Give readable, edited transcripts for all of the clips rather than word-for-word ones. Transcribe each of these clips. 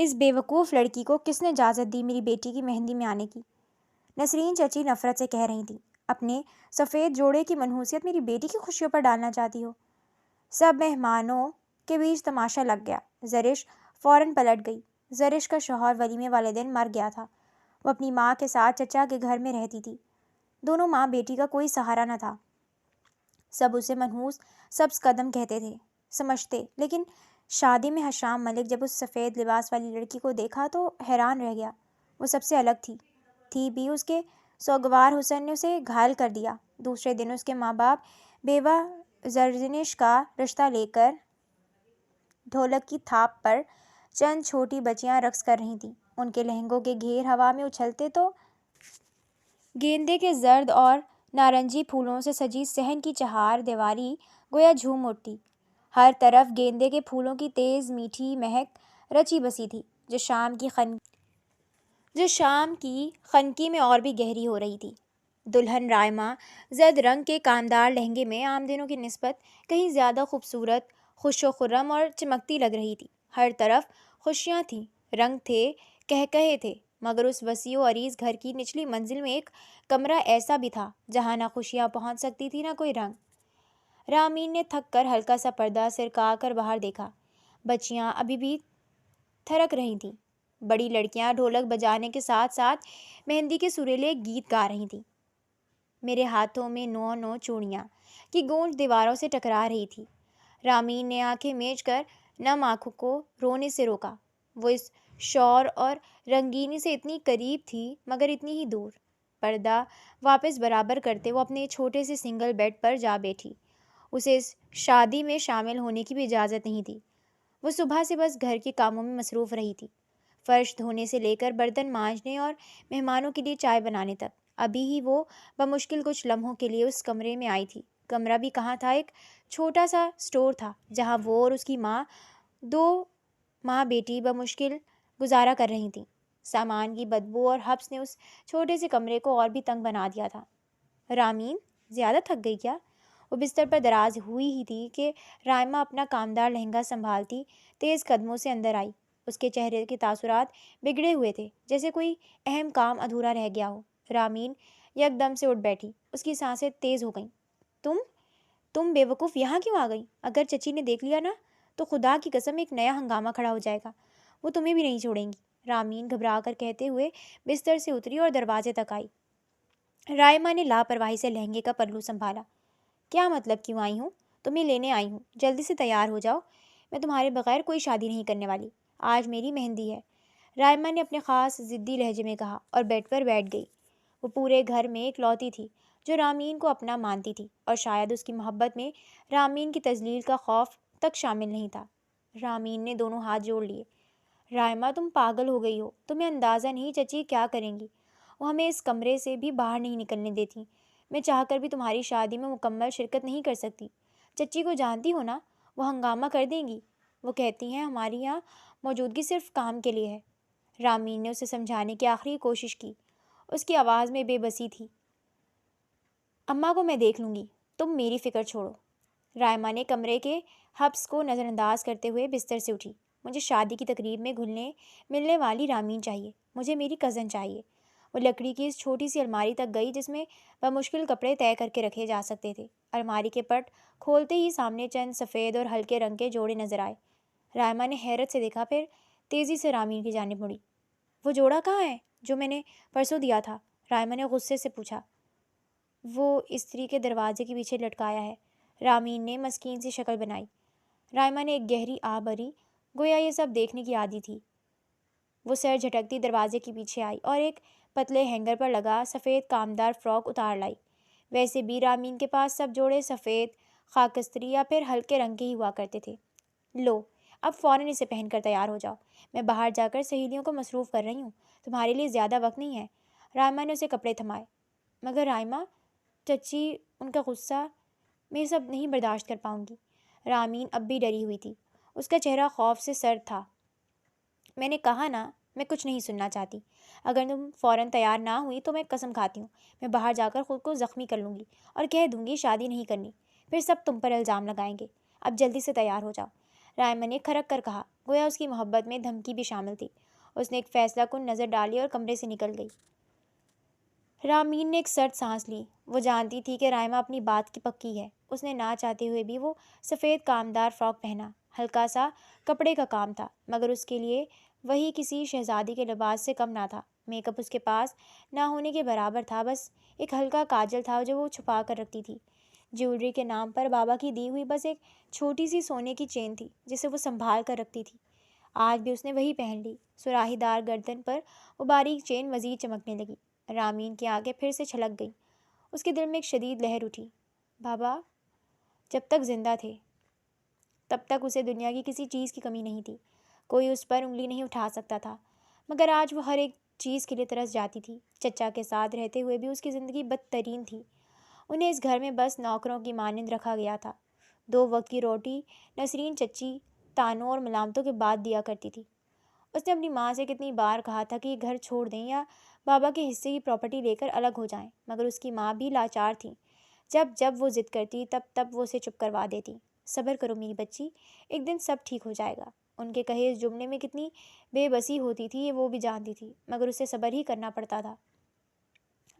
اس بیوقوف لڑکی کو کس نے اجازت دی میری بیٹی کی مہندی میں آنے کی؟ نسرین چچی نفرت سے کہہ رہی تھی، اپنے سفید جوڑے کی منحوسیت میری بیٹی کی خوشیوں پر ڈالنا چاہتی ہو؟ سب مہمانوں کے بیچ تماشا لگ گیا۔ زرش فوراً پلٹ گئی۔ زرش کا شوہر ولیمے والے دن مر گیا تھا۔ وہ اپنی ماں کے ساتھ چچا کے گھر میں رہتی تھی۔ دونوں ماں بیٹی کا کوئی سہارا نہ تھا۔ سب اسے منحوس سبز قدم کہتے تھے سمجھتے، لیکن شادی میں حشام ملک جب اس سفید لباس والی لڑکی کو دیکھا تو حیران رہ گیا۔ وہ سب سے الگ تھی بھی اس کے سوگوار حسن نے اسے گھائل کر دیا۔ دوسرے دن اس کے ماں باپ بیوہ زرنش کا رشتہ لے کر ڈھولک کی تھاپ پر چند چھوٹی بچیاں رقص کر رہی تھیں۔ ان کے لہنگوں کے گھیر ہوا میں اچھلتے تو گیندے کے زرد اور نارنجی پھولوں سے سجی صحن کی چہار دیواری گویا جھوم اٹھتی۔ ہر طرف گیندے کے پھولوں کی تیز میٹھی مہک رچی بسی تھی، جو شام کی خنکی میں اور بھی گہری ہو رہی تھی۔ دلہن رائما زرد رنگ کے کامدار لہنگے میں عام دنوں کی نسبت کہیں زیادہ خوبصورت، خوش و خرم اور چمکتی لگ رہی تھی۔ ہر طرف خوشیاں تھیں، رنگ تھے، کہکہے تھے، مگر اس وسیع و عریض گھر کی نچلی منزل میں ایک کمرہ ایسا بھی تھا جہاں نہ خوشیاں پہنچ سکتی تھی نہ کوئی رنگ۔ رامین نے تھک کر ہلکا سا پردہ سرکا کر باہر دیکھا۔ بچیاں ابھی بھی تھرک رہی تھیں۔ بڑی لڑکیاں ڈھولک بجانے کے ساتھ ساتھ مہندی کے سریلے گیت گا رہی تھیں۔ میرے ہاتھوں میں نو نو چوڑیاں کی گونج دیواروں سے ٹکرا رہی تھی۔ رامین نے آنکھیں میچ کر نم آنکھوں کو رونے سے روکا۔ وہ اس شور اور رنگینی سے اتنی قریب تھی مگر اتنی ہی دور۔ پردہ واپس برابر کرتے وہ اپنے چھوٹے سے سنگل بیڈ پر جا بیٹھی۔ اسے اس شادی میں شامل ہونے کی بھی اجازت نہیں تھی۔ وہ صبح سے بس گھر کے کاموں میں مصروف رہی تھی، فرش دھونے سے لے کر برتن مانجنے اور مہمانوں کے لیے چائے بنانے تک۔ ابھی ہی وہ بمشکل کچھ لمحوں کے لیے اس کمرے میں آئی تھی۔ کمرہ بھی کہاں تھا، ایک چھوٹا سا اسٹور تھا جہاں وہ اور اس کی ماں، دو ماں بیٹی بمشکل گزارا کر رہی تھیں۔ سامان کی بدبو اور حبس نے اس چھوٹے سے کمرے کو اور بھی تنگ بنا دیا تھا۔ رامین زیادہ تھک گئی کیا؟ وہ بستر پر دراز ہوئی ہی تھی کہ رائما اپنا کامدار لہنگا سنبھالتی تیز قدموں سے اندر آئی۔ اس کے چہرے کے تاثرات بگڑے ہوئے تھے، جیسے کوئی اہم کام ادھورا رہ گیا ہو۔ رامین یک دم سے اٹھ بیٹھی، اس کی سانسیں تیز ہو گئیں۔ تم بے وقوف یہاں کیوں آ گئی؟ اگر چچی نے دیکھ لیا نا تو خدا کی قسم ایک نیا ہنگامہ کھڑا ہو جائے گا۔ وہ تمہیں بھی نہیں چھوڑیں گی، رامین گھبرا کر کہتے ہوئے بستر سے اتری اور دروازے تک آئی۔ رائما نے لاپرواہی سے لہنگے کا پلو سنبھالا۔ کیا مطلب کیوں آئی ہوں؟ تمہیں لینے آئی ہوں، جلدی سے تیار ہو جاؤ، میں تمہارے بغیر کوئی شادی نہیں کرنے والی، آج میری مہندی ہے، رائما نے اپنے خاص ضدی لہجے میں کہا اور بیڈ پر بیٹھ گئی۔ وہ پورے گھر میں اکلوتی تھی جو رامین کو اپنا مانتی تھی، اور شاید اس کی محبت میں رامین کی تذلیل کا خوف تک شامل نہیں تھا۔ رامین نے دونوں ہاتھ جوڑ لیے۔ رائما تم پاگل ہو گئی ہو، تمہیں اندازہ نہیں چچی کیا کریں گی، وہ ہمیں اس کمرے سے بھی باہر نہیں نکلنے دیتی، میں چاہ کر بھی تمہاری شادی میں مکمل شرکت نہیں کر سکتی، چچی کو جانتی ہو نا، وہ ہنگامہ کر دیں گی، وہ کہتی ہیں ہماری یہاں موجودگی صرف کام کے لیے ہے۔ رامین نے اسے سمجھانے کی آخری کوشش کی، اس کی آواز میں بے بسی تھی۔ اماں کو میں دیکھ لوں گی، تم میری فکر چھوڑو۔ رائما نے کمرے کے حبس کو نظر انداز کرتے ہوئے بستر سے اٹھی۔ مجھے شادی کی تقریب میں گھلنے ملنے والی رامین چاہیے، مجھے میری کزن چاہیے۔ وہ لکڑی کی اس چھوٹی سی الماری تک گئی جس میں بمشکل کپڑے طے کر کے رکھے جا سکتے تھے۔ الماری کے پٹ کھولتے ہی سامنے چند سفید اور ہلکے رنگ کے جوڑے نظر آئے۔ رائما نے حیرت سے دیکھا، پھر تیزی سے رامین کی جانب مڑی۔ وہ جوڑا کہاں ہے جو میں نے پرسوں دیا تھا؟ رائما نے غصے سے پوچھا۔ وہ استری کے دروازے کے پیچھے لٹکایا ہے، رامین نے مسکین سی شکل بنائی۔ رائما نے ایک گہری آہ بھری، گویا یہ سب دیکھنے کی عادی تھی۔ وہ سر جھٹکتی دروازے کے پیچھے آئی اور ایک پتلے ہینگر پر لگا سفید کامدار فراک اتار لائی۔ ویسے بھی رامین کے پاس سب جوڑے سفید، خاکستری یا پھر ہلکے رنگ کے ہی ہوا کرتے تھے۔ لو، اب فوراً اسے پہن کر تیار ہو جاؤ، میں باہر جا کر سہیلیوں کو مصروف کر رہی ہوں، تمہارے لیے زیادہ وقت نہیں ہے۔ رائما نے اسے کپڑے تھمائے۔ مگر رائما، چچی، ان کا غصہ، میں یہ سب نہیں برداشت کر پاؤں گی۔ رامین اب بھی ڈری ہوئی تھی، اس کا چہرہ خوف سے سرد تھا۔ میں نے کہا نا، میں کچھ نہیں سننا چاہتی، اگر تم فوراً تیار نہ ہوئی تو میں قسم کھاتی ہوں میں باہر جا کر خود کو زخمی کر لوں گی اور کہہ دوں گی شادی نہیں کرنی، پھر سب تم پر الزام لگائیں گے۔ اب جلدی سے تیار ہو جاؤ۔ رائما نے کھرک کر کہا، گویا اس کی محبت میں دھمکی بھی شامل تھی۔ اس نے ایک فیصلہ کن نظر ڈالی اور کمرے سے نکل گئی۔ رامین نے ایک سرد سانس لی۔ وہ جانتی تھی کہ رائما اپنی بات کی پکی ہے۔ اس نے نہ چاہتے ہوئے بھی وہ سفید کامدار فراک پہنا۔ ہلکا سا کپڑے کا کام تھا، مگر اس کے لیے وہی کسی شہزادی کے لباس سے کم نہ تھا۔ میک اپ اس کے پاس نہ ہونے کے برابر تھا، بس ایک ہلکا کاجل تھا جو وہ چھپا کر رکھتی تھی۔ جیولری کے نام پر بابا کی دی ہوئی بس ایک چھوٹی سی سونے کی چین تھی جسے وہ سنبھال کر رکھتی تھی۔ آج بھی اس نے وہی پہن لی۔ سراہی دار گردن پر وہ باریک چین مزید چمکنے لگی۔ رامین کی آنکھیں پھر سے چھلک گئیں۔ اس کے دل میں ایک شدید لہر اٹھی۔ بابا جب تک زندہ تھے تب تک اسے دنیا کی کسی چیز کی کمی نہیں تھی۔ کوئی اس پر انگلی نہیں اٹھا سکتا تھا، مگر آج وہ ہر ایک چیز کے لیے ترس جاتی تھی۔ چچا کے ساتھ رہتے ہوئے بھی اس کی زندگی بدترین تھی۔ انہیں اس گھر میں بس نوکروں کی مانند رکھا گیا تھا۔ 2 وقت کی روٹی نسرین چچی تانوں اور ملامتوں کے بعد دیا کرتی تھی۔ اس نے اپنی ماں سے کتنی بار کہا تھا کہ یہ گھر چھوڑ دیں یا بابا کے حصے کی پراپرٹی لے کر الگ ہو جائیں، مگر اس کی ماں بھی لاچار تھی۔ جب وہ ضد کرتی تب وہ اسے چپ کروا دیتی۔ صبر کرو میری بچی، ایک دن سب ٹھیک ہو جائے گا۔ ان کے کہے اس جملے میں کتنی بے بسی ہوتی تھی یہ وہ بھی جانتی تھی، مگر اسے صبر ہی کرنا پڑتا تھا۔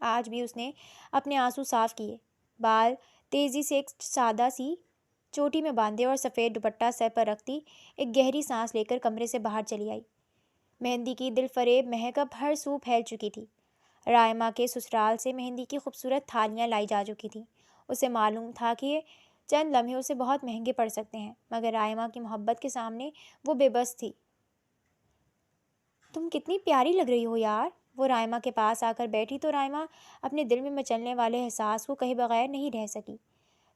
آج بھی اس نے اپنے آنسو صاف کیے، بال تیزی سے ایک سادہ سی چوٹی میں باندھے اور سفید دوپٹہ سر پر رکھتی ایک گہری سانس لے کر کمرے سے باہر چلی آئی۔ مہندی کی دل فریب مہک اب ہر سو پھیل چکی تھی۔ رائما کے سسرال سے مہندی کی خوبصورت تھالیاں لائی جا چکی تھیں۔ اسے معلوم تھا کہ یہ چند لمحے اسے بہت مہنگے پڑ سکتے ہیں، مگر رائما کی محبت کے سامنے وہ بے بس تھی۔ تم کتنی پیاری لگ رہی ہو یار۔ وہ رائما کے پاس آ کر بیٹھی تو رائما اپنے دل میں مچلنے والے احساس کو کہے بغیر نہیں رہ سکی۔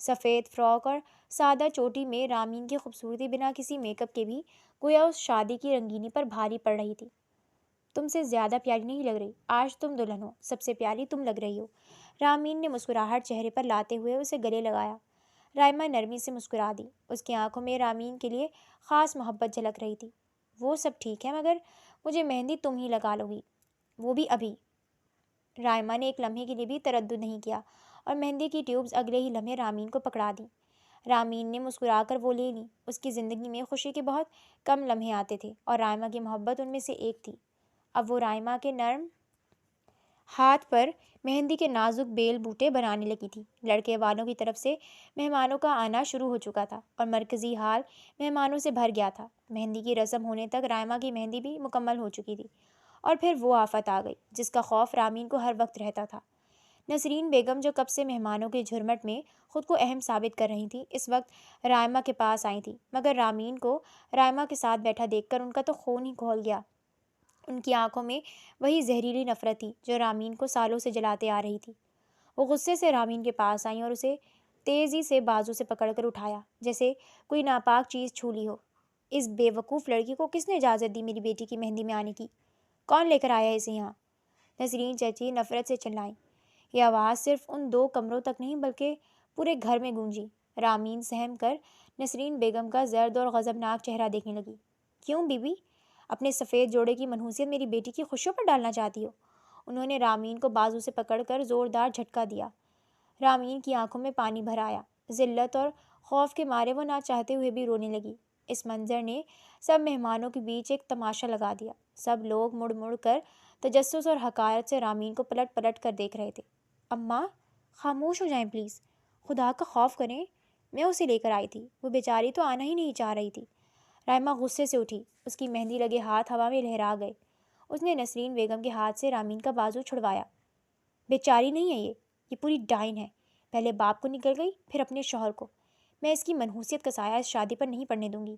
سفید فراک اور سادہ چوٹی میں رامین کی خوبصورتی بنا کسی میک اپ کے بھی گویا اس شادی کی رنگینی پر بھاری پڑ رہی تھی۔ تم سے زیادہ پیاری نہیں لگ رہی، آج تم دلہن ہو، سب سے پیاری تم لگ رہی ہو۔ رامین نے مسکراہٹ چہرے پر لاتے ہوئے اسے گلے لگایا۔ رائما نرمی سے مسکرا دی۔ اس کی آنکھوں میں رامین کے لیے خاص محبت جھلک رہی تھی۔ وہ سب ٹھیک ہے، مگر مجھے مہندی تم ہی لگا لو گی، وہ بھی ابھی۔ رائما نے ایک لمحے کے لیے بھی تردد نہیں کیا اور مہندی کی ٹیوبز اگلے ہی لمحے رامین کو پکڑا دیں۔ رامین نے مسکرا کر وہ لے لیں۔ اس کی زندگی میں خوشی کے بہت کم لمحے آتے تھے اور رائما کی محبت ان میں سے ایک تھی۔ اب وہ رائما کے نرم ہاتھ پر مہندی کے نازک بیل بوٹے بنانے لگی تھی۔ لڑکے والوں کی طرف سے مہمانوں کا آنا شروع ہو چکا تھا اور مرکزی ہال مہمانوں سے بھر گیا تھا۔ مہندی کی رسم ہونے تک رائما کی مہندی بھی مکمل ہو چکی تھی اور پھر وہ آفت آ گئی جس کا خوف رامین کو ہر وقت رہتا تھا۔ نسرین بیگم جو کب سے مہمانوں کے جھرمٹ میں خود کو اہم ثابت کر رہی تھی، اس وقت رائما کے پاس آئی تھی، مگر رامین کو رائما کے ساتھ بیٹھا دیکھ کر ان کا تو خون ہی کھول گیا۔ ان کی آنکھوں میں وہی زہریلی نفرت تھی جو رامین کو سالوں سے جلاتے آ رہی تھی۔ وہ غصے سے رامین کے پاس آئیں اور اسے تیزی سے بازو سے پکڑ کر اٹھایا جیسے کوئی ناپاک چیز چھو لی ہو۔ اس بے وقوف لڑکی کو کس نے اجازت دی میری بیٹی کی مہندی میں آنے کی؟ کون لے کر آیا اسے یہاں؟ نسرین چچی نفرت سے چلائیں۔ یہ آواز صرف ان 2 کمروں تک نہیں بلکہ پورے گھر میں گونجی۔ رامین سہم کر نسرین بیگم کا زرد اور غضبناک چہرہ دیکھنے لگی۔ کیوں بی بی؟ اپنے سفید جوڑے کی منحوسیت میری بیٹی کی خوشیوں پر ڈالنا چاہتی ہو؟ انہوں نے رامین کو بازو سے پکڑ کر زوردار جھٹکا دیا۔ رامین کی آنکھوں میں پانی بھر آیا۔ ذلت اور خوف کے مارے وہ نہ چاہتے ہوئے بھی رونے لگی۔ اس منظر نے سب مہمانوں کے بیچ ایک تماشا لگا دیا۔ سب لوگ مڑ مڑ کر تجسس اور حقارت سے رامین کو پلٹ پلٹ کر دیکھ رہے تھے۔ اماں خاموش ہو جائیں پلیز، خدا کا خوف کریں، میں اسے لے کر آئی تھی، وہ بیچاری تو آنا ہی نہیں چاہ رہی تھی۔ رائما غصے سے اٹھی۔ اس کی مہندی لگے ہاتھ ہوا میں لہرا گئے۔ اس نے نسرین بیگم کے ہاتھ سے رامین کا بازو چھڑوایا۔ بیچاری نہیں ہے یہ پوری ڈائن ہے، پہلے باپ کو نکل گئی پھر اپنے شوہر کو۔ میں اس کی منحوسیت کا سایہ اس شادی پر نہیں پڑنے دوں گی۔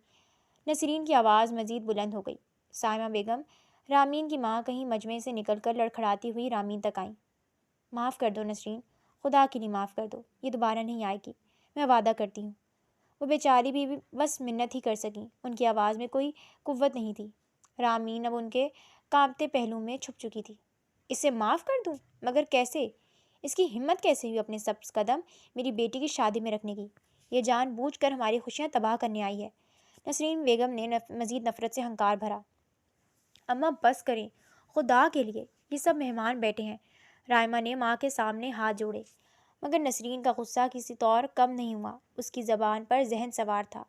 نسرین کی آواز مزید بلند ہو گئی۔ سائمہ بیگم رامین کی ماں کہیں مجمع سے نکل کر لڑکھڑاتی ہوئی رامین تک آئیں۔ معاف کر دو نسرین، خدا کے لیے معاف کر دو، یہ دوبارہ نہیں آئے گی، میں وعدہ کرتی ہوں۔ وہ بیچاری بھی بس منت ہی کر سکیں، ان کی آواز میں کوئی قوت نہیں تھی۔ رامین اب ان کے کانپتے پہلو میں چھپ چکی تھی۔ اسے معاف کر دوں؟ مگر کیسے؟ اس کی ہمت کیسے ہوئی اپنے سبز قدم میری بیٹی کی شادی میں رکھنے کی؟ یہ جان بوجھ کر ہماری خوشیاں تباہ کرنے آئی ہے۔ نسرین بیگم نے مزید نفرت سے ہنکار بھرا۔ اماں بس کریں، خدا کے لیے، یہ سب مہمان بیٹھے ہیں۔ رائما نے ماں کے سامنے ہاتھ جوڑے، مگر نسرین کا غصہ کسی طور کم نہیں ہوا۔ اس کی زبان پر زہن سوار تھا۔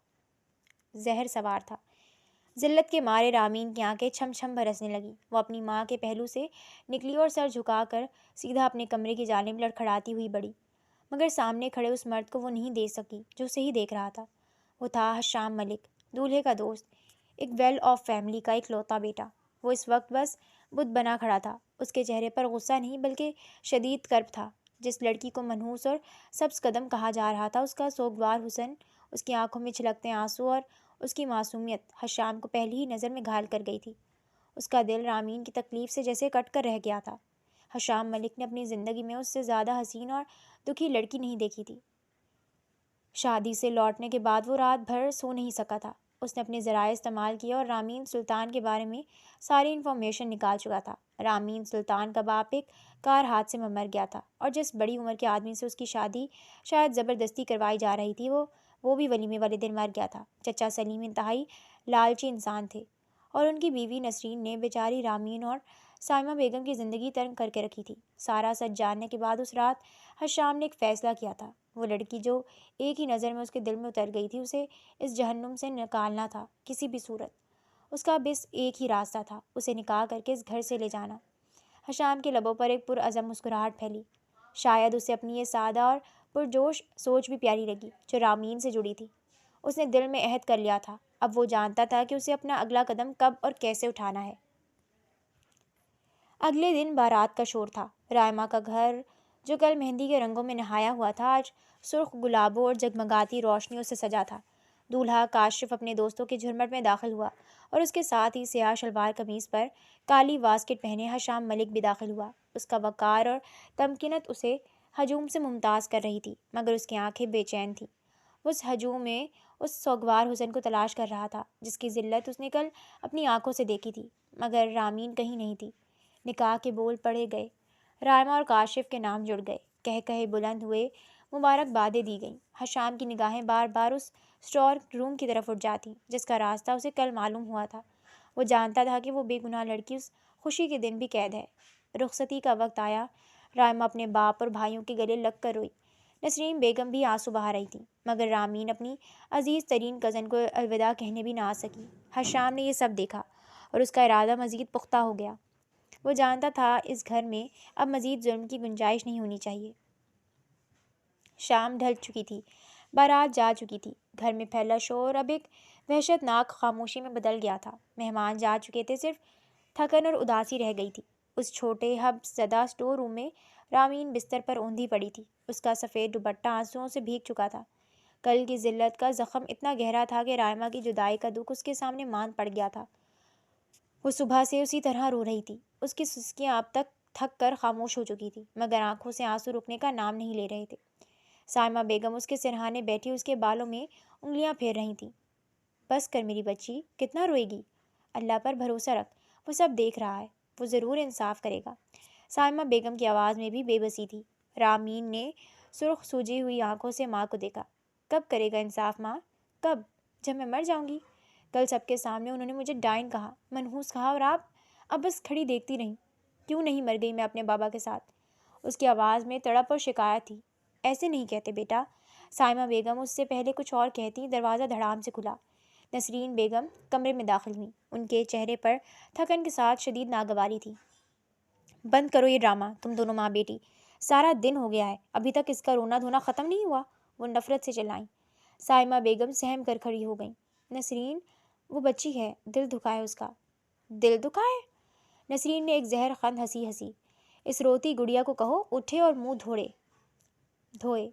زہر سوار تھا۔ ذلت کے مارے رامین کی آنکھیں چھم چھم برسنے لگیں۔ وہ اپنی ماں کے پہلو سے نکلی اور سر جھکا کر سیدھا اپنے کمرے کی جانب لڑکھڑاتی ہوئی بڑھی، مگر سامنے کھڑے اس مرد کو وہ نہیں دیکھ سکی جو اسے ہی دیکھ رہا تھا۔ وہ تھا حشام ملک، دولہے کا دوست، ایک ویل آف فیملی کا اکلوتا بیٹا۔ وہ اس وقت بس بت بنا کھڑا تھا۔ اس کے چہرے پر غصہ نہیں بلکہ شدید کرب تھا۔ جس لڑکی کو منحوس اور سبز قدم کہا جا رہا تھا، اس کا سوگوار حسن، اس کی آنکھوں میں چھلکتے آنسو اور اس کی معصومیت حشام کو پہلی ہی نظر میں گھائل کر گئی تھی۔ اس کا دل رامین کی تکلیف سے جیسے کٹ کر رہ گیا تھا۔ حشام ملک نے اپنی زندگی میں اس سے زیادہ حسین اور دکھی لڑکی نہیں دیکھی تھی۔ شادی سے لوٹنے کے بعد وہ رات بھر سو نہیں سکا تھا۔ اس نے اپنے ذرائع استعمال کیا اور رامین سلطان کے بارے میں ساری انفارمیشن نکال چکا تھا۔ رامین سلطان کا باپ ایک کار حادثے میں مر گیا تھا، اور جس بڑی عمر کے آدمی سے اس کی شادی شاید زبردستی کروائی جا رہی تھی، وہ بھی ولیمے والے دن مر گیا تھا۔ چچا سلیم انتہائی لالچی انسان تھے، اور ان کی بیوی نسرین نے بیچاری رامین اور سائمہ بیگم کی زندگی تنگ کر کے رکھی تھی۔ سارا سچ جاننے کے بعد اس رات حشام نے ایک فیصلہ کیا تھا۔ وہ لڑکی جو ایک ہی نظر میں اس کے دل میں اتر گئی تھی، اسے اس جہنم سے نکالنا تھا کسی بھی صورت۔ اس کا بس ایک ہی راستہ تھا، اسے نکاح کر کے اس گھر سے لے جانا۔ حشام کے لبوں پر ایک پرعزم مسکراہٹ پھیلی۔ شاید اسے اپنی یہ سادہ اور پرجوش سوچ بھی پیاری لگی جو رامین سے جڑی تھی۔ اس نے دل میں عہد کر لیا تھا، اب وہ جانتا تھا کہ اسے اپنا اگلا قدم کب اور کیسے اٹھانا ہے۔ اگلے دن بارات کا شور تھا۔ رائما کا گھر جو کل مہندی کے رنگوں میں نہایا ہوا تھا، آج سرخ گلابوں اور جگمگاتی روشنیوں سے سجا تھا۔ دولہا کاشف اپنے دوستوں کے جھرمٹ میں داخل ہوا، اور اس کے ساتھ ہی سیاہ شلوار قمیص پر کالی واسکٹ پہنے حشام ملک بھی داخل ہوا۔ اس کا وقار اور تمکنت اسے ہجوم سے ممتاز کر رہی تھی، مگر اس کی آنکھیں بے چین تھیں۔ وہ اس ہجوم میں اس سوگوار حسن کو تلاش کر رہا تھا جس کی ذلت اس نے کل اپنی آنکھوں سے دیکھی تھی، مگر رامین کہیں نہیں تھی۔ نکاح کے بول پڑے گئے، رائما اور کاشف کے نام جڑ گئے، کہے بلند ہوئے، مبارکبادیں دی گئیں۔ حشام کی نگاہیں بار بار اس اسٹور روم کی طرف اٹھ جاتی جس کا راستہ اسے کل معلوم ہوا تھا۔ وہ جانتا تھا کہ وہ بے گناہ لڑکی اس خوشی کے دن بھی قید ہے۔ رخصتی کا وقت آیا۔ رائما اپنے باپ اور بھائیوں کے گلے لگ کر روئی۔ نسرین بیگم بھی آنسو بہا رہی تھی، مگر رامین اپنی عزیز ترین کزن کو الوداع کہنے بھی نہ آ سکی۔ حشام نے یہ سب دیکھا، اور اس کا ارادہ مزید پختہ ہو گیا۔ وہ جانتا تھا اس گھر میں اب مزید ظلم کی گنجائش نہیں ہونی چاہیے۔ شام ڈھل چکی تھی، بارات جا چکی تھی، گھر میں پھیلا شور اب ایک وحشت ناک خاموشی میں بدل گیا تھا۔ مہمان جا چکے تھے، صرف تھکن اور اداسی رہ گئی تھی۔ اس چھوٹے حبس زدہ اسٹور روم میں رامین بستر پر اوندھی پڑی تھی۔ اس کا سفید دوپٹہ آنسوؤں سے بھیگ چکا تھا۔ کل کی ذلت کا زخم اتنا گہرا تھا کہ رائما کی جدائی کا دکھ اس کے سامنے ماند پڑ گیا تھا۔ وہ صبح سے اسی طرح رو رہی تھی۔ اس کی سسکیاں اب تک تھک کر خاموش ہو چکی تھی، مگر آنکھوں سے آنسو رکنے کا نام نہیں لے رہے تھے۔ سائمہ بیگم اس کے سرہانے بیٹھی اس کے بالوں میں انگلیاں پھیر رہی تھیں۔ بس کر میری بچی، کتنا روئے گی؟ اللہ پر بھروسہ رکھ، وہ سب دیکھ رہا ہے، وہ ضرور انصاف کرے گا۔ سائمہ بیگم کی آواز میں بھی بے بسی تھی۔ رامین نے سرخ سوجی ہوئی آنکھوں سے ماں کو دیکھا۔ کب کرے گا انصاف ماں؟ کب؟ جب میں مر جاؤں گی؟ کل سب کے سامنے انہوں نے مجھے ڈائن کہا، منحوس کہا، اور آپ اب بس کھڑی دیکھتی رہیں۔ کیوں نہیں مر گئی میں اپنے بابا کے ساتھ؟ اس کی آواز میں تڑپ اور شکایت تھی۔ ایسے نہیں کہتے بیٹا۔ سائمہ بیگم اس سے پہلے کچھ اور کہتی، دروازہ دھڑام سے کھلا۔ نسرین بیگم کمرے میں داخل ہوئیں۔ ان کے چہرے پر تھکن کے ساتھ شدید ناگواری تھی۔ بند کرو یہ ڈرامہ، تم دونوں ماں بیٹی، سارا دن ہو گیا ہے، ابھی تک اس کا رونا دھونا ختم نہیں ہوا، وہ نفرت سے چلائیں۔ سائمہ بیگم سہم کر کھڑی ہو گئیں۔ نسرین، وہ بچی ہے، دل دکھا ہے اس کا۔ دل دکھا ہے؟ نسرین نے ایک زہر خند ہنسی۔ اس روتی گڑیا کو کہو اٹھے اور منہ دھوئے۔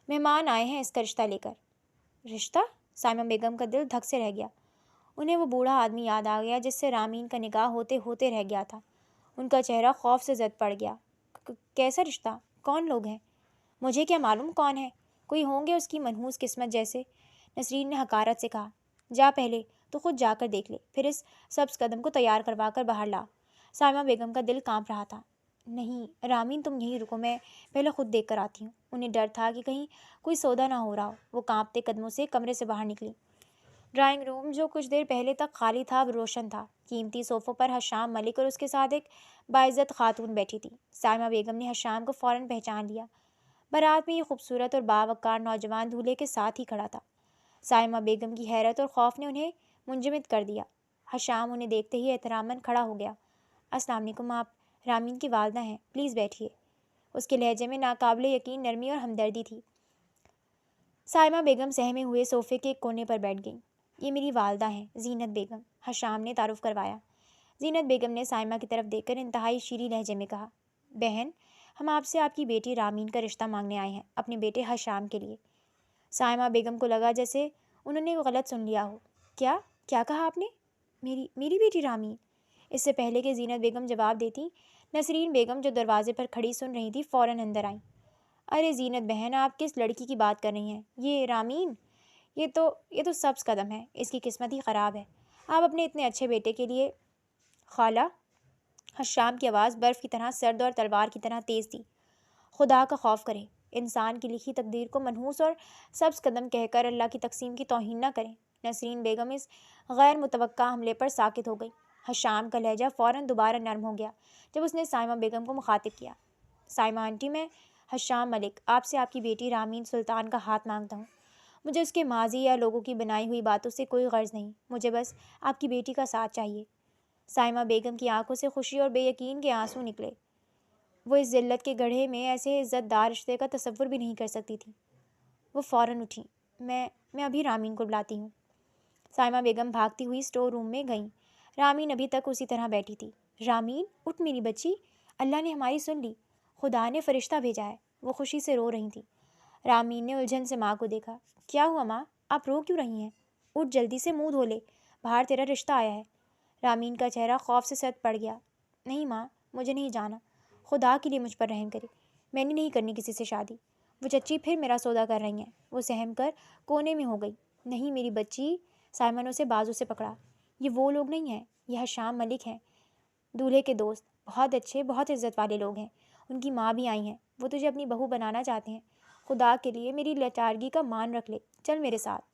مہمان آئے ہیں اس کا رشتہ لے کر۔ رشتہ؟ سائمہ بیگم کا دل دھک سے رہ گیا۔ انہیں وہ بوڑھا آدمی یاد آ گیا جس سے رامین کا نکاح ہوتے ہوتے رہ گیا تھا۔ ان کا چہرہ خوف سے زد پڑ گیا۔ کیسا رشتہ؟ کون لوگ ہیں؟ مجھے کیا معلوم کون ہے، کوئی ہوں گے اس کی منحوس قسمت جیسے۔ نسرین نے حقارت سے کہا، جا پہلے تو خود جا کر دیکھ لے، پھر اس سبز قدم کو تیار کروا کر باہر لا۔ سائمہ بیگم کا دل کانپ رہا تھا۔ نہیں رامین، تم یہیں رکو، میں پہلے خود دیکھ کر آتی ہوں۔ انہیں ڈر تھا کہ کہیں کوئی سودا نہ ہو رہا ہو۔ وہ کانپتے قدموں سے کمرے سے باہر نکلی۔ ڈرائنگ روم جو کچھ دیر پہلے تک خالی تھا اب روشن تھا۔ قیمتی صوفوں پر حشام ملک اور اس کے ساتھ ایک باعزت خاتون بیٹھی تھی۔ سائمہ بیگم نے حشام کو فوراً پہچان لیا۔ بارات میں یہ خوبصورت اور باوقار نوجوان دولہے کے ساتھ ہی کھڑا تھا۔ سائمہ بیگم کی حیرت اور خوف نے انہیں منجمد کر دیا۔ حشام انہیں دیکھتے ہی احتراماً کھڑا ہو گیا۔ السلام علیکم، آپ رامین کی والدہ ہیں، پلیز بیٹھیے۔ اس کے لہجے میں ناقابل یقین نرمی اور ہمدردی تھی۔ سائمہ بیگم سہمے ہوئے صوفے کے ایک کونے پر بیٹھ گئیں۔ یہ میری والدہ ہیں، زینت بیگم، حشام نے تعارف کروایا۔ زینت بیگم نے سائمہ کی طرف دیکھ کر انتہائی شیریں لہجے میں کہا، بہن، ہم آپ سے آپ کی بیٹی رامین کا رشتہ مانگنے آئے ہیں، اپنے بیٹے حشام کے لیے۔ سائمہ بیگم کو لگا جیسے انہوں نے غلط سن لیا ہو۔ کیا کہا آپ نے؟ میری بیٹی رامین؟ اس سے پہلے کہ زینت بیگم جواب دیتی، نسرین بیگم جو دروازے پر کھڑی سن رہی تھی فوراً اندر آئیں۔ ارے زینت بہن، آپ کس لڑکی کی بات کر رہی ہیں؟ یہ رامین؟ یہ تو سبز قدم ہے، اس کی قسمت ہی خراب ہے۔ آپ اپنے اتنے اچھے بیٹے کے لیے… خالہ؟ حشام کی آواز برف کی طرح سرد اور تلوار کی طرح تیز تھی۔ خدا کا خوف کریں، انسان کی لکھی تقدیر کو منحوس اور سبز قدم کہہ کر اللہ کی تقسیم کی توہین نہ کریں۔ نسرین بیگم اس غیر متوقع حملے پر ساکت ہو گئی۔ حشام کا لہجہ فوراً دوبارہ نرم ہو گیا جب اس نے سائمہ بیگم کو مخاطب کیا۔ سائمہ آنٹی، میں حشام ملک آپ سے آپ کی بیٹی رامین سلطان کا ہاتھ مانگتا ہوں۔ مجھے اس کے ماضی یا لوگوں کی بنائی ہوئی باتوں سے کوئی غرض نہیں، مجھے بس آپ کی بیٹی کا ساتھ چاہیے۔ سائمہ بیگم کی آنکھوں سے خوشی اور بے یقین کے آنسو نکلے۔ وہ اس ذلت کے گڑھے میں ایسے عزت دار رشتے کا تصور بھی نہیں کر سکتی تھی۔ وہ فوراً اٹھیں، میں ابھی رامین کو بلاتی ہوں۔ سائمہ بیگم بھاگتی ہوئی اسٹور روم میں گئیں۔ رامین ابھی تک اسی طرح بیٹھی تھی۔ رامین، اٹھ میری بچی، اللہ نے ہماری سن لی، خدا نے فرشتہ بھیجا ہے۔ وہ خوشی سے رو رہی تھی۔ رامین نے الجھن سے ماں کو دیکھا۔ کیا ہوا ماں؟ آپ رو کیوں رہی ہیں؟ اٹھ جلدی سے منہ دھو لے، باہر تیرا رشتہ آیا ہے۔ رامین کا چہرہ خوف سے سرد پڑ گیا۔ نہیں ماں، مجھے نہیں جانا، خدا کے لیے مجھ پر رحم کرے، میں نے نہیں کرنی کسی سے شادی۔ وہ چچی پھر میرا سودا کر رہی ہیں۔ وہ سہم کر کونے میں ہو گئی۔ نہیں میری بچی، سائمہ نے اسے بازو سے پکڑا۔ یہ وہ لوگ نہیں ہیں، یہ حشام ملک ہیں، دولہے کے دوست، بہت اچھے، بہت عزت والے لوگ ہیں۔ ان کی ماں بھی آئی ہیں، وہ تجھے اپنی بہو بنانا چاہتے ہیں۔ خدا کے لیے میری لاچارگی کا مان رکھ لے، چل میرے ساتھ۔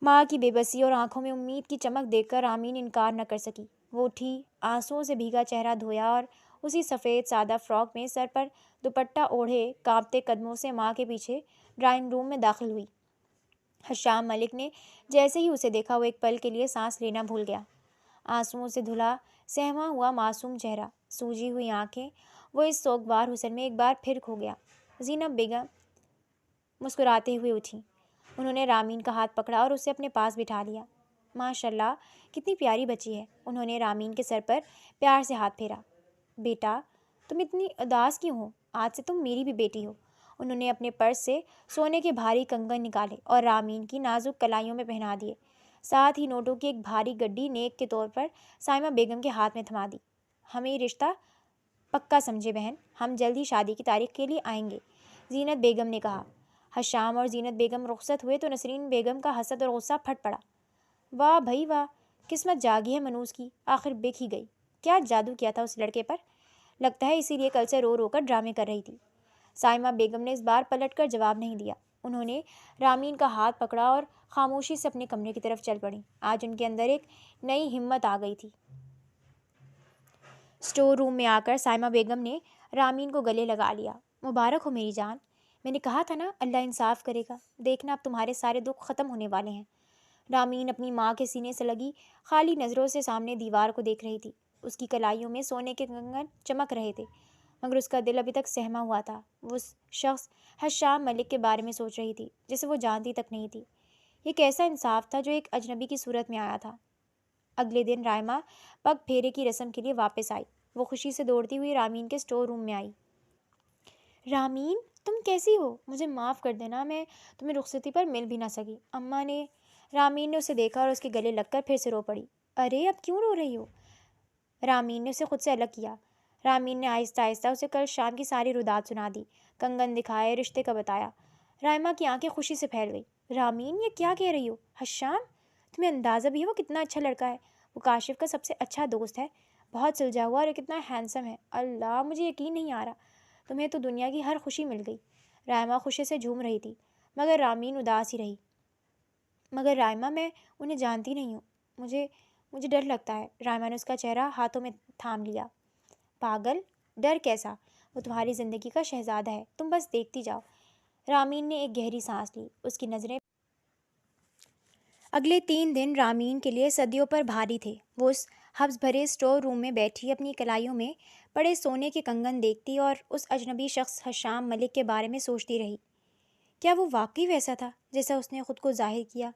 ماں کی بے بسی اور آنکھوں میں امید کی چمک دیکھ کر رامین انکار نہ کر سکی۔ وہ اٹھی، آنسوؤں سے بھیگا چہرہ دھویا اور اسی سفید سادہ فراک میں سر پر دوپٹہ اوڑھے کانپتے قدموں سے ماں کے پیچھے ڈرائنگ روم میں داخل ہوئی۔ حشام ملک نے جیسے ہی اسے دیکھا وہ ایک پل کے لیے سانس لینا بھول گیا۔ آنسوؤں سے دھلا سہما ہوا معصوم چہرہ، سوجی ہوئی آنکھیں، وہ اس سوگوار حسن میں ایک بار پھر کھو گیا۔ زینب بیگم مسکراتے ہوئے اٹھیں۔ انہوں نے رامین کا ہاتھ پکڑا اور اسے اپنے پاس بٹھا لیا۔ ماشاء اللہ، کتنی پیاری بچی ہے۔ انہوں نے رامین کے سر پر پیار سے ہاتھ پھیرا۔ بیٹا، تم اتنی اداس کیوں ہو؟ آج سے تم میری بھی بیٹی ہو۔ انہوں نے اپنے پرس سے سونے کے بھاری کنگن نکالے اور رامین کی نازک کلائیوں میں پہنا دیے، ساتھ ہی نوٹوں کی ایک بھاری گڈی نیک کے طور پر سائمہ بیگم کے ہاتھ میں تھما دی۔ ہمیں یہ رشتہ پکا سمجھے بہن، ہم جلد ہی شادی کی تاریخ کے لیے آئیں گے، زینت بیگم نے کہا۔ حشام اور زینت بیگم رخصت ہوئے تو نسرین بیگم کا حسد اور غصہ پھٹ پڑا۔ واہ بھائی واہ، قسمت جاگی ہے منوز کی، آخر بک ہی گئی۔ کیا جادو کیا تھا اس لڑکے پر؟ لگتا ہے اسی لیے کل سے رو رو کر ڈرامے کر رہی تھی۔ سائمہ بیگم نے اس بار پلٹ کر جواب نہیں دیا۔ انہوں نے رامین کا ہاتھ پکڑا اور خاموشی سے اپنے کمرے کی طرف چل پڑیں۔ آج ان کے اندر ایک نئی ہمت آ گئی تھی۔ اسٹور روم میں آ کر سائمہ بیگم نے رامین کو گلے لگا لیا۔ مبارک ہو میری جان، میں نے کہا تھا نا اللہ انصاف کرے گا، دیکھنا اب تمہارے سارے دکھ ختم ہونے والے ہیں۔ رامین اپنی ماں کے سینے سے لگی خالی نظروں سے سامنے دیوار کو دیکھ رہی تھی۔ اس کی کلائیوں میں سونے کے کنگن چمک رہے تھے، مگر اس کا دل ابھی تک سہما ہوا تھا۔ وہ اس شخص حشام ملک کے بارے میں سوچ رہی تھی جسے وہ جانتی تک نہیں تھی۔ یہ کیسا انصاف تھا جو ایک اجنبی کی صورت میں آیا تھا۔ اگلے دن رائمہ پگ پھیرے کی رسم کے لیے واپس آئی۔ وہ خوشی سے دوڑتی ہوئی رامین کے اسٹور روم میں آئی۔ رامین، تم کیسی ہو؟ مجھے معاف کر دینا، میں تمہیں رخصتی پر مل بھی نہ سکی۔ اماں نے… رامین نے اسے دیکھا اور اس کے گلے لگ کر پھر سے رو پڑی۔ ارے اب کیوں رو رہی ہو؟ رامین نے اسے خود سے الگ کیا۔ رامین نے آہستہ آہستہ اسے کل شام کی ساری رودات سنا دی، کنگن دکھائے، رشتے کا بتایا۔ رائمہ کی آنکھیں خوشی سے پھیل گئی۔ رامین، یہ کیا کہہ رہی ہو؟ حشام، تمہیں اندازہ بھی ہے وہ کتنا اچھا لڑکا ہے؟ وہ کاشف کا سب سے اچھا دوست ہے، بہت سلجھا ہوا اور کتنا ہینڈسم ہے۔ اللہ، مجھے یقین نہیں آ رہا، تمہیں تو دنیا کی ہر خوشی مل گئی۔ رائمہ خوشی سے جھوم رہی تھی، مگر رامین اداس ہی رہی۔ مگر رائمہ، میں انہیں جانتی نہیں ہوں، مجھے ڈر لگتا ہے۔ رائمہ نے اس کا چہرہ ہاتھوں میں تھام لیا۔ پاگل، ڈر کیسا؟ وہ تمہاری زندگی کا شہزادہ ہے، تم بس دیکھتی جاؤ۔ رامین نے ایک گہری سانس لی۔ اس کی نظریں اگلے 3 دن رامین کے لیے صدیوں پر بھاری تھے۔ وہ اس حبس بھرے اسٹور روم میں بیٹھی اپنی کلائیوں میں پڑے سونے کے کنگن دیکھتی اور اس اجنبی شخص حشام ملک کے بارے میں سوچتی رہی۔ کیا وہ واقعی ویسا تھا جیسا اس نے خود کو ظاہر کیا،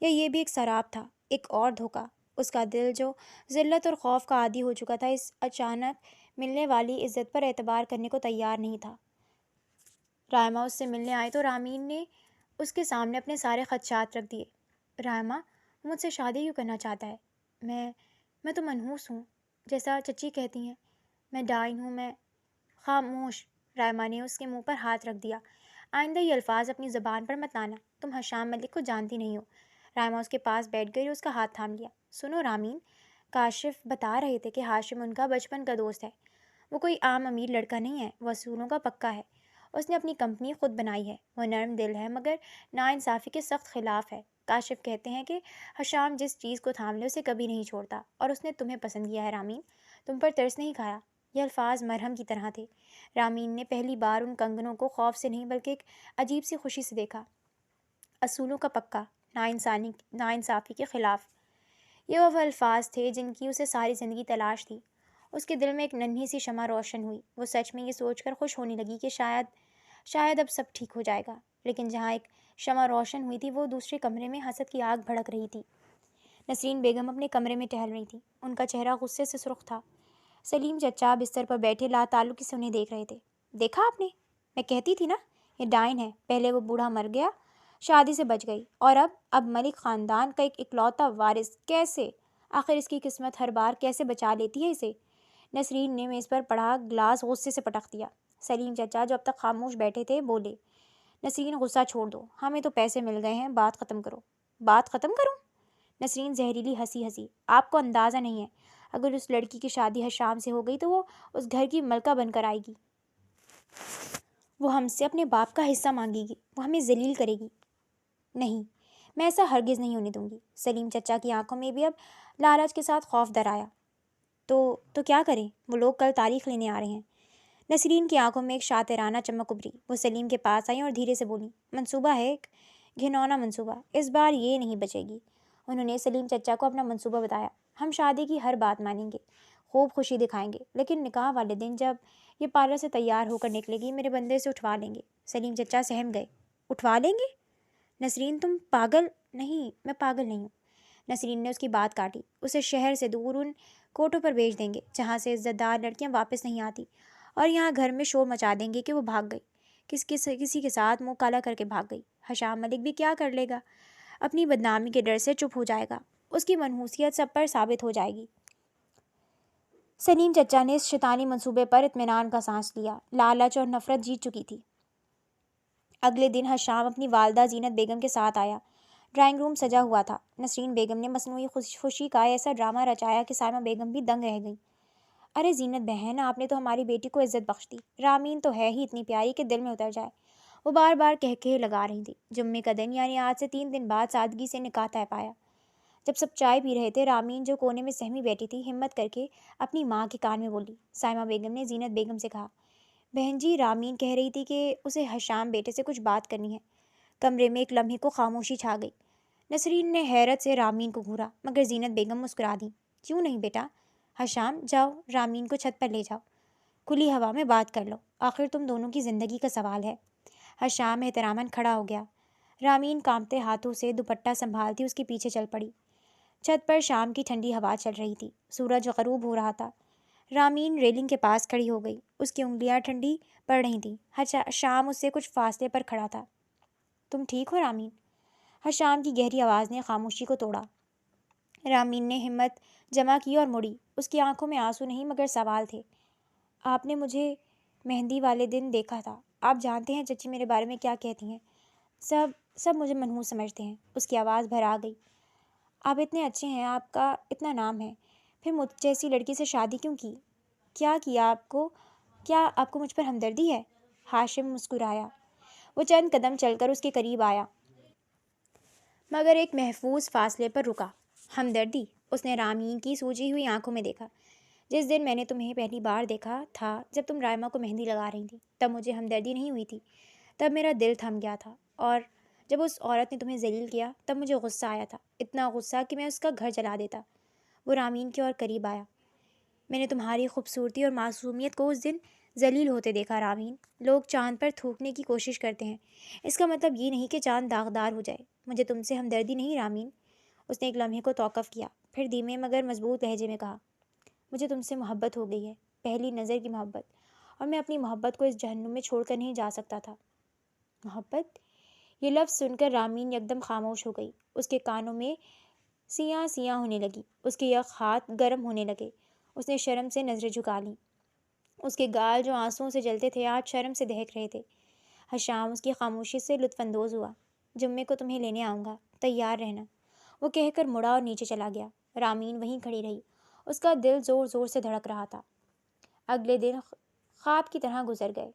یا یہ بھی ایک سراب تھا، ایک اور دھوکہ؟ اس کا دل جو ذلت اور خوف کا عادی ہو چکا تھا، اس اچانک ملنے والی عزت پر اعتبار کرنے کو تیار نہیں تھا۔ رائما اس سے ملنے آئی تو رامین نے اس کے سامنے اپنے سارے خدشات رکھ دیے۔ رائما، وہ مجھ سے شادی کیوں کرنا چاہتا ہے؟ میں تو منحوس ہوں، جیسا چچی کہتی ہیں۔ میں ڈائن ہوں، میں… خاموش! رائما نے اس کے منہ پر ہاتھ رکھ دیا۔ آئندہ یہ الفاظ اپنی زبان پر مت لانا، تم حشام ملک کو جانتی نہیں ہو۔ رائما اس کے پاس بیٹھ گئی اور اس کا ہاتھ تھام لیا۔ سنو رامین، کاشف بتا رہے تھے کہ ہاشم ان کا بچپن کا دوست ہے۔ وہ کوئی عام امیر لڑکا نہیں ہے، وہ اصولوں کا پکا ہے۔ اس نے اپنی کمپنی خود بنائی ہے۔ وہ نرم دل ہے مگر ناانصافی کے سخت خلاف ہے۔ کاشف کہتے ہیں کہ حشام جس چیز کو تھام لے اسے کبھی نہیں چھوڑتا، اور اس نے تمہیں پسند کیا ہے رامین، تم پر ترس نہیں کھایا۔ یہ الفاظ مرہم کی طرح تھے۔ رامین نے پہلی بار ان کنگنوں کو خوف سے نہیں بلکہ ایک عجیب سی خوشی سے دیکھا۔ اصولوں کا پکا، ناانصافی کے خلاف، یہ وہ الفاظ تھے جن کی اسے ساری زندگی تلاش تھی۔ اس کے دل میں ایک ننھی سی شمع روشن ہوئی۔ وہ سچ میں یہ سوچ کر خوش ہونے لگی کہ شاید اب سب ٹھیک ہو جائے گا۔ لیکن جہاں ایک شمع روشن ہوئی تھی، وہ دوسرے کمرے میں حسد کی آگ بھڑک رہی تھی۔ نسرین بیگم اپنے کمرے میں ٹہل رہی تھی۔ ان کا چہرہ غصے سے سرخ تھا۔ سلیم چچا بستر پر بیٹھے لا تعلقی سے انہیں دیکھ رہے تھے۔ دیکھا آپ نے؟ میں کہتی تھی نا، یہ ڈائن ہے۔ پہلے وہ بوڑھا مر گیا، شادی سے بچ گئی، اور اب ملک خاندان کا ایک اکلوتا وارث۔ کیسے؟ آخر اس کی قسمت ہر بار کیسے بچا لیتی ہے اسے؟ نسرین نے میز پر پڑا گلاس غصے سے پٹک دیا۔ سلیم چچا جو اب تک خاموش بیٹھے تھے بولے، نسرین غصہ چھوڑ دو، ہمیں تو پیسے مل گئے ہیں، بات ختم کرو۔ بات ختم کروں؟ نسرین زہریلی ہنسی۔ آپ کو اندازہ نہیں ہے، اگر اس لڑکی کی شادی حشام سے ہو گئی تو وہ اس گھر کی ملکہ بن کر آئے گی۔ وہ ہم سے اپنے باپ کا حصہ مانگے گی، وہ ہمیں ذلیل کرے گی۔ نہیں، میں ایسا ہرگز نہیں ہونے دوں گی۔ سلیم چچا کی آنکھوں میں بھی اب لالچ کے ساتھ خوف در آیا۔ تو کیا کریں؟ وہ لوگ کل تاریخ لینے آ رہے ہیں۔ نسرین کی آنکھوں میں ایک شاطرانہ چمک ابھری۔ وہ سلیم کے پاس آئی اور دھیرے سے بولی، منصوبہ ہے، ایک گھنونا منصوبہ، اس بار یہ نہیں بچے گی۔ انہوں نے سلیم چچا کو اپنا منصوبہ بتایا۔ ہم شادی کی ہر بات مانیں گے، خوب خوشی دکھائیں گے، لیکن نکاح والے دن جب یہ پارلر سے تیار ہو کر نکلے گی، میرے بندے سے اٹھوا لیں گے۔ سلیم چچا سہم گئے۔ اٹھوا لیں گے؟ نسرین، تم پاگل؟ نہیں، میں پاگل نہیں ہوں۔ نسرین نے اس کی بات کاٹی۔ اسے شہر سے دور ان کوٹوں پر بھیج دیں گے جہاں سے عزت دار لڑکیاں واپس نہیں آتی، اور یہاں گھر میں شور مچا دیں گے کہ وہ بھاگ گئی، کسی کے ساتھ منہ کالا کر کے بھاگ گئی۔ حشام ملک بھی کیا کر لے گا؟ اپنی بدنامی کے ڈر سے چپ ہو جائے گا۔ اس کی منحوسیت سب پر ثابت ہو جائے گی۔ سلیم چچا نے اس شیطانی منصوبے پر اطمینان کا سانس لیا۔ لالچ اور نفرت جیت چکی تھی۔ اگلے دن حشام اپنی والدہ زینت بیگم کے ساتھ آیا۔ ڈرائنگ روم سجا ہوا تھا۔ نسرین بیگم نے مصنوعی خوشی کا ایسا ڈرامہ رچایا کہ سائمہ بیگم بھی دنگ رہ گئی۔ ارے زینت بہن، آپ نے تو ہماری بیٹی کو عزت بخش دی۔ رامین تو ہے ہی اتنی پیاری کہ دل میں اتر جائے، وہ بار بار کہہ لگا رہی تھی۔ جمعے کا دن، یعنی آج سے 3 دن بعد، سادگی سے نکاح طے پایا۔ جب سب چائے پی رہے تھے، رامین جو کونے میں سہمی بیٹھی تھی، ہمت کر کے اپنی ماں کے کان میں بولی۔ سائمہ بیگم نے زینت بیگم سے کہا، بہن جی، رامین کہہ رہی تھی کہ اسے حشام بیٹے سے کچھ بات کرنی ہے۔ کمرے میں ایک لمحے کو خاموشی چھا گئی۔ نسرین نے حیرت سے رامین کو گھورا، مگر زینت بیگم مسکرا دیں۔ کیوں نہیں بیٹا؟ حشام، جاؤ رامین کو چھت پر لے جاؤ، کھلی ہوا میں بات کر لو، آخر تم دونوں کی زندگی کا سوال ہے۔ حشام احتراماً کھڑا ہو گیا۔ رامین کانپتے ہاتھوں سے دوپٹہ سنبھالتی اس کے پیچھے چل پڑی۔ چھت پر شام کی ٹھنڈی ہوا چل رہی تھی۔ سورج غروب ہو رہا تھا۔ رامین ریلنگ کے پاس کھڑی ہو گئی۔ اس کی انگلیاں ٹھنڈی پڑ رہی تھیں۔ حشام اس سے کچھ فاصلے پر کھڑا تھا۔ تم ٹھیک ہو رامین؟ حشام کی گہری آواز نے خاموشی کو توڑا۔ رامین نے ہمت جمع کی اور مڑی۔ اس کی آنکھوں میں آنسو نہیں مگر سوال تھے۔ آپ نے مجھے مہندی والے دن دیکھا تھا۔ آپ جانتے ہیں چچی میرے بارے میں کیا کہتی ہیں؟ سب مجھے منحوس سمجھتے ہیں۔ اس کی آواز بھر آ گئی۔ آپ اتنے اچھے ہیں، آپ کا اتنا نام ہے، پھر مجھ جیسی لڑکی سے شادی کیوں کی؟ کیا آپ کو مجھ پر ہمدردی ہے؟ ہاشم مسکرایا۔ وہ چند قدم چل کر اس کے قریب آیا، مگر ایک محفوظ فاصلے پر رکا۔ ہمدردی؟ اس نے رامین کی سوجی ہوئی آنکھوں میں دیکھا۔ جس دن میں نے تمہیں پہلی بار دیکھا تھا، جب تم رائما کو مہندی لگا رہی تھی، تب مجھے ہمدردی نہیں ہوئی تھی، تب میرا دل تھم گیا تھا، اور جب اس عورت نے تمہیں ذلیل کیا تب مجھے غصہ آیا تھا، اتنا غصہ کہ میں اس کا گھر جلا دیتا۔ وہ رامین کی اور قریب آیا۔ میں نے تمہاری خوبصورتی اور معصومیت کو اس دن ذلیل ہوتے دیکھا رامین۔ لوگ چاند پر تھوکنے کی کوشش کرتے ہیں، اس کا مطلب یہ نہیں کہ چاند داغدار ہو جائے۔ مجھے تم سے ہمدردی نہیں رامین۔ اس نے ایک لمحے کو توقف کیا، پھر دھیمے مگر مضبوط لہجے میں کہا، مجھے تم سے محبت ہو گئی ہے، پہلی نظر کی محبت، اور میں اپنی محبت کو اس جہنم میں چھوڑ کر نہیں جا سکتا تھا۔ محبت؟ یہ لفظ سن کر رامین یکدم خاموش ہو گئی۔ اس کے کانوں میں سیاں سیاں ہونے لگی، اس کے یک ہاتھ گرم ہونے لگے۔ اس نے شرم سے نظریں جھکا لیں۔ اس کے گال جو آنسوؤں سے جلتے تھے آج شرم سے دہک رہے تھے۔ حشام اس کی خاموشی سے لطف اندوز ہوا۔ جمعے کو تمہیں لینے آؤں گا، تیار رہنا، وہ کہہ کر مڑا اور نیچے چلا گیا۔ رامین وہیں کھڑی رہی، اس کا دل زور زور سے دھڑک رہا تھا۔ اگلے دن خواب کی طرح گزر گئے۔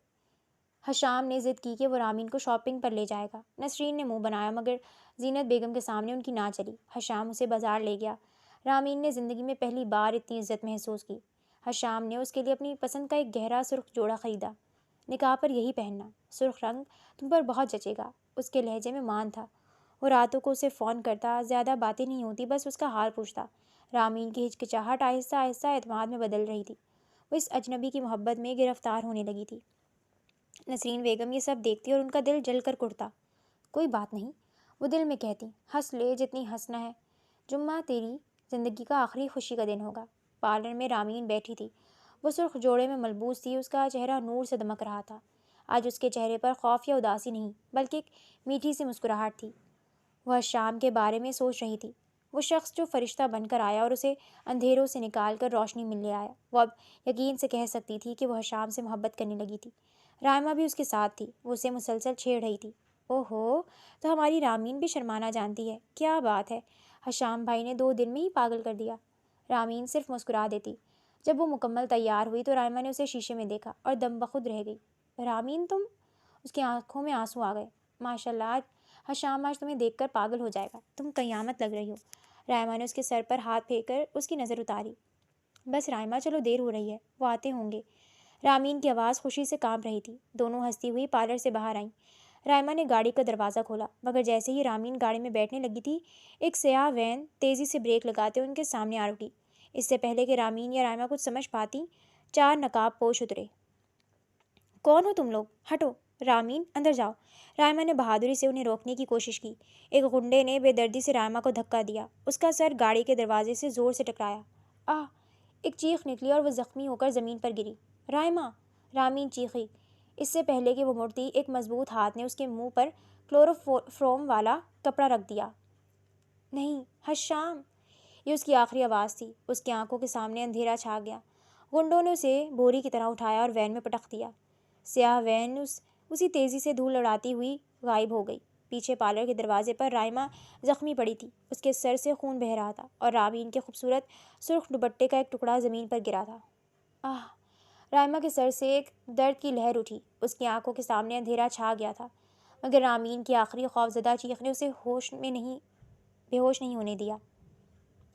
حشام نے ضد کی کہ وہ رامین کو شاپنگ پر لے جائے گا۔ نسرین نے منہ بنایا مگر زینت بیگم کے سامنے ان کی نہ چلی۔ حشام اسے بازار لے گیا۔ رامین نے زندگی میں پہلی بار اتنی عزت محسوس کی۔ حشام نے اس کے لیے اپنی پسند کا ایک گہرا سرخ جوڑا خریدا۔ نکاح پر یہی پہننا، سرخ رنگ تم پر بہت جچے گا۔ اس کے لہجے میں مان تھا۔ وہ راتوں کو اسے فون کرتا، زیادہ باتیں نہیں ہوتی، بس اس کا حال پوچھتا۔ رامین کی ہچکچاہٹ آہستہ آہستہ اعتماد میں بدل رہی تھی۔ وہ اس اجنبی کی محبت میں گرفتار ہونے لگی تھی۔ نسرین بیگم یہ سب دیکھتی اور ان کا دل جل کر کڑتا۔ کوئی بات نہیں، وہ دل میں کہتی، ہنس لے جتنی ہنسنا ہے، جمعہ تیری زندگی کا آخری خوشی کا دن ہوگا۔ پارلر میں رامین بیٹھی تھی، وہ سرخ جوڑے میں ملبوس تھی، اس کا چہرہ نور سے دمک رہا تھا۔ آج اس کے چہرے پر خوف یا اداسی نہیں بلکہ ایک میٹھی سی مسکراہٹ تھی۔ وہ حشام کے بارے میں سوچ رہی تھی، وہ شخص جو فرشتہ بن کر آیا اور اسے اندھیروں سے نکال کر روشنی میں لے آیا۔ وہ اب یقین سے کہہ سکتی تھی کہ وہ حشام سے محبت کرنے لگی تھی۔ رائمہ بھی اس کے ساتھ تھی، وہ اسے مسلسل چھیڑ رہی تھی۔ اوہ ہو، تو ہماری رامین بھی شرمانا جانتی ہے، کیا بات ہے، حشام بھائی نے 2 دن میں ہی پاگل کر دیا۔ رامین صرف مسکرا دیتی۔ جب وہ مکمل تیار ہوئی تو رائمہ نے اسے شیشے میں دیکھا اور دم بخود رہ گئی۔ رامین تم؟ اس کی آنکھوں میں آنسو آ گئے۔ ماشاء اللہ، حشام آج تمہیں دیکھ کر پاگل ہو جائے گا، تم قیامت لگ رہی ہو۔ رائمہ نے اس کے سر پر ہاتھ پھیر کر اس کی نظر اتاری۔ بس رائمہ، چلو دیر ہو رہی ہے، وہ آتے ہوں گے۔ رامین کی آواز خوشی سے کانپ رہی تھی۔ دونوں ہنستی ہوئی پارلر سے باہر آئیں۔ رائمہ نے گاڑی کا دروازہ کھولا مگر جیسے ہی رامین گاڑی میں بیٹھنے لگی تھی ایک سیاہ وین تیزی سے بریک لگاتے ان کے سامنے آ رکی۔ اس سے پہلے کہ رامین یا رائمہ کچھ سمجھ پاتی 4 نقاب پوش اترے۔ کون ہو تم لوگ؟ ہٹو، رامین اندر جاؤ۔ رائمہ نے بہادری سے انہیں روکنے کی کوشش کی۔ ایک غنڈے نے بے دردی سے رائمہ کو دھکا دیا، اس کا سر گاڑی کے دروازے سے زور سے ٹکرایا۔ آہ! ایک چیخ نکلی اور وہ زخمی ہو کر زمین پر گری۔ رائمہ! رامین چیخی۔ اس سے پہلے کہ وہ مڑتی ایک مضبوط ہاتھ نے اس کے منہ پر کلوروفارم والا کپڑا رکھ دیا۔ نہیں، حشام! یہ اس کی آخری آواز تھی۔ اس کی آنکھوں کے سامنے اندھیرا چھا گیا۔ غنڈوں نے اسے بوری کی طرح اٹھایا اور وین میں پٹک دیا۔ سیاہ وین اسی تیزی سے دھول اڑاتی ہوئی غائب ہو گئی۔ پیچھے پارلر کے دروازے پر رائمہ زخمی پڑی تھی، اس کے سر سے خون بہہ رہا تھا اور رامین کے خوبصورت سرخ دوپٹے کا ایک ٹکڑا زمین پر گرا تھا۔ آہ! رائمہ کے سر سے ایک درد کی لہر اٹھی، اس کی آنکھوں کے سامنے اندھیرا چھا گیا تھا مگر رامین کی آخری خوفزدہ چیخ نے اسے بے ہوش نہیں ہونے دیا۔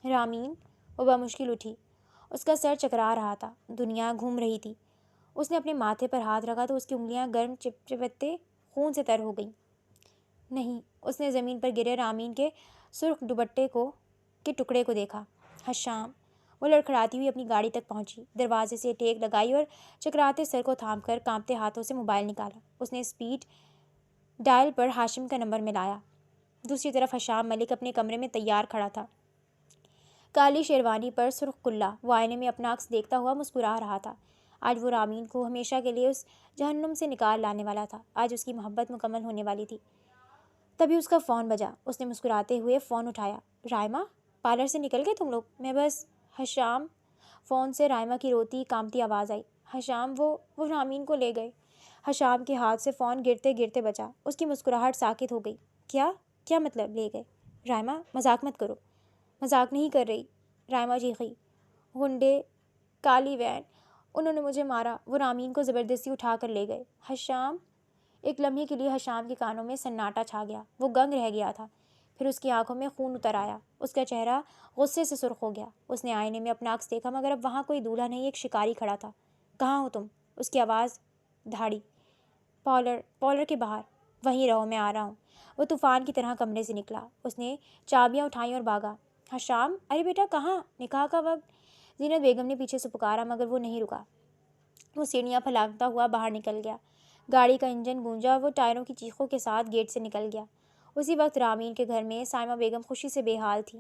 رامین! وہ بمشکل اٹھی، اس کا سر چکرا رہا تھا، دنیا گھوم رہی تھی۔ اس نے اپنے ماتھے پر ہاتھ رکھا تو اس کی انگلیاں گرم چپچپتے خون سے تر ہو گئیں۔ نہیں، اس نے زمین پر گرے رامین کے سرخ دوپٹے کے ٹکڑے کو دیکھا۔ حشام! وہ لڑکھڑاتی ہوئی اپنی گاڑی تک پہنچی، دروازے سے ٹیک لگائی اور چکراتے سر کو تھام کر کانپتے ہاتھوں سے موبائل نکالا۔ اس نے اسپیڈ ڈائل پر ہاشم کا نمبر ملایا۔ دوسری طرف حشام ملک اپنے کمرے میں تیار کھڑا تھا، کالی شیروانی پر سرخ کلا۔ وہ آئینے میں اپنا عکس دیکھتا ہوا مسکرا رہا تھا۔ آج وہ رامین کو ہمیشہ کے لیے اس جہنم سے نکال لانے والا تھا، آج اس کی محبت مکمل ہونے والی تھی۔ تبھی اس کا فون بجا، اس نے مسکراتے ہوئے فون اٹھایا۔ رائمہ! پارلر سے نکل گئے تم لوگ؟ میں بس… حشام! فون سے رائمہ کی روتی کانپتی آواز آئی۔ حشام، وہ رامین کو لے گئے۔ حشام کے ہاتھ سے فون گرتے گرتے بچا، اس کی مسکراہٹ ساکت ہو گئی۔ کیا مطلب لے گئے؟ رائمہ، مذاق مت کرو۔ مذاق نہیں کر رہی، رائمہ چیخی۔ غنڈے، کالی وین، انہوں نے مجھے مارا، وہ رامین کو زبردستی اٹھا کر لے گئے۔ حشام! ایک لمحے کے لیے حشام کے کانوں میں سناٹا چھا گیا، وہ دنگ رہ گیا تھا، پھر اس کی آنکھوں میں خون اتر آیا، اس کا چہرہ غصے سے سرخ ہو گیا۔ اس نے آئینے میں اپنا عکس دیکھا مگر اب وہاں کوئی دولہا نہیں، ایک شکاری کھڑا تھا۔ کہاں ہو تم؟ اس کی آواز دھاڑی۔ پارلر کے باہر۔ وہیں رہو، میں آ رہا ہوں۔ وہ طوفان کی طرح کمرے سے نکلا۔ اس نے چابیاں اٹھائیں اور بھاگا۔ حشام، ارے بیٹا کہاں؟ نکاح کا وقت، زینت بیگم نے پیچھے سے پکارا، مگر وہ نہیں رکا۔ وہ سیڑھیاں پھلانگتا ہوا باہر نکل گیا۔ گاڑی کا انجن گونجا اور وہ ٹائروں کی چیخوں کے ساتھ گیٹ سے نکل گیا۔ اسی وقت رامین کے گھر میں سائمہ بیگم خوشی سے بے حال تھی۔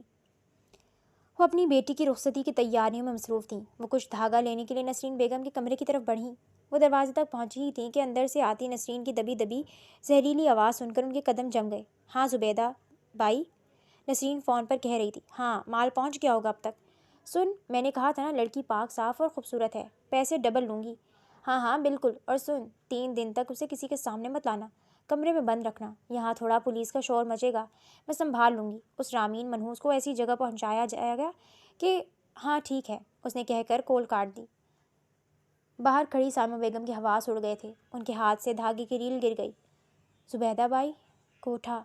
وہ اپنی بیٹی کی رخصتی کی تیاریوں میں مصروف تھیں۔ وہ کچھ دھاگا لینے کے لیے نسرین بیگم کے کمرے کی طرف بڑھیں۔ وہ دروازے تک پہنچی ہی تھیں کہ اندر سے آتی نسرین کی دبی دبی زہریلی آواز سن کر ان کے قدم جم گئے۔ ہاں زبیدہ بائی، نسرین فون پر کہہ رہی تھی۔ ہاں، مال پہنچ گیا ہوگا اب تک۔ سن، میں نے کہا تھا نا لڑکی پاک صاف اور خوبصورت ہے، پیسے ڈبل لوں گی۔ ہاں ہاں بالکل، اور سن، 3 دن تک اسے کسی کے سامنے مت لانا، کمرے میں بند رکھنا، یہاں تھوڑا پولیس کا شور مچے گا، میں سنبھال لوں گی۔ اس رامین منحوس کو ایسی جگہ پہنچایا جائے گا کہ ہاں ٹھیک ہے، اس نے کہہ کر کال کاٹ دی۔ باہر کھڑی سائمہ بیگم کے حواس اڑ گئے تھے۔ ان کے ہاتھ سے دھاگے کی ریل گر گئی۔ زبیدہ بائی، کوٹھا،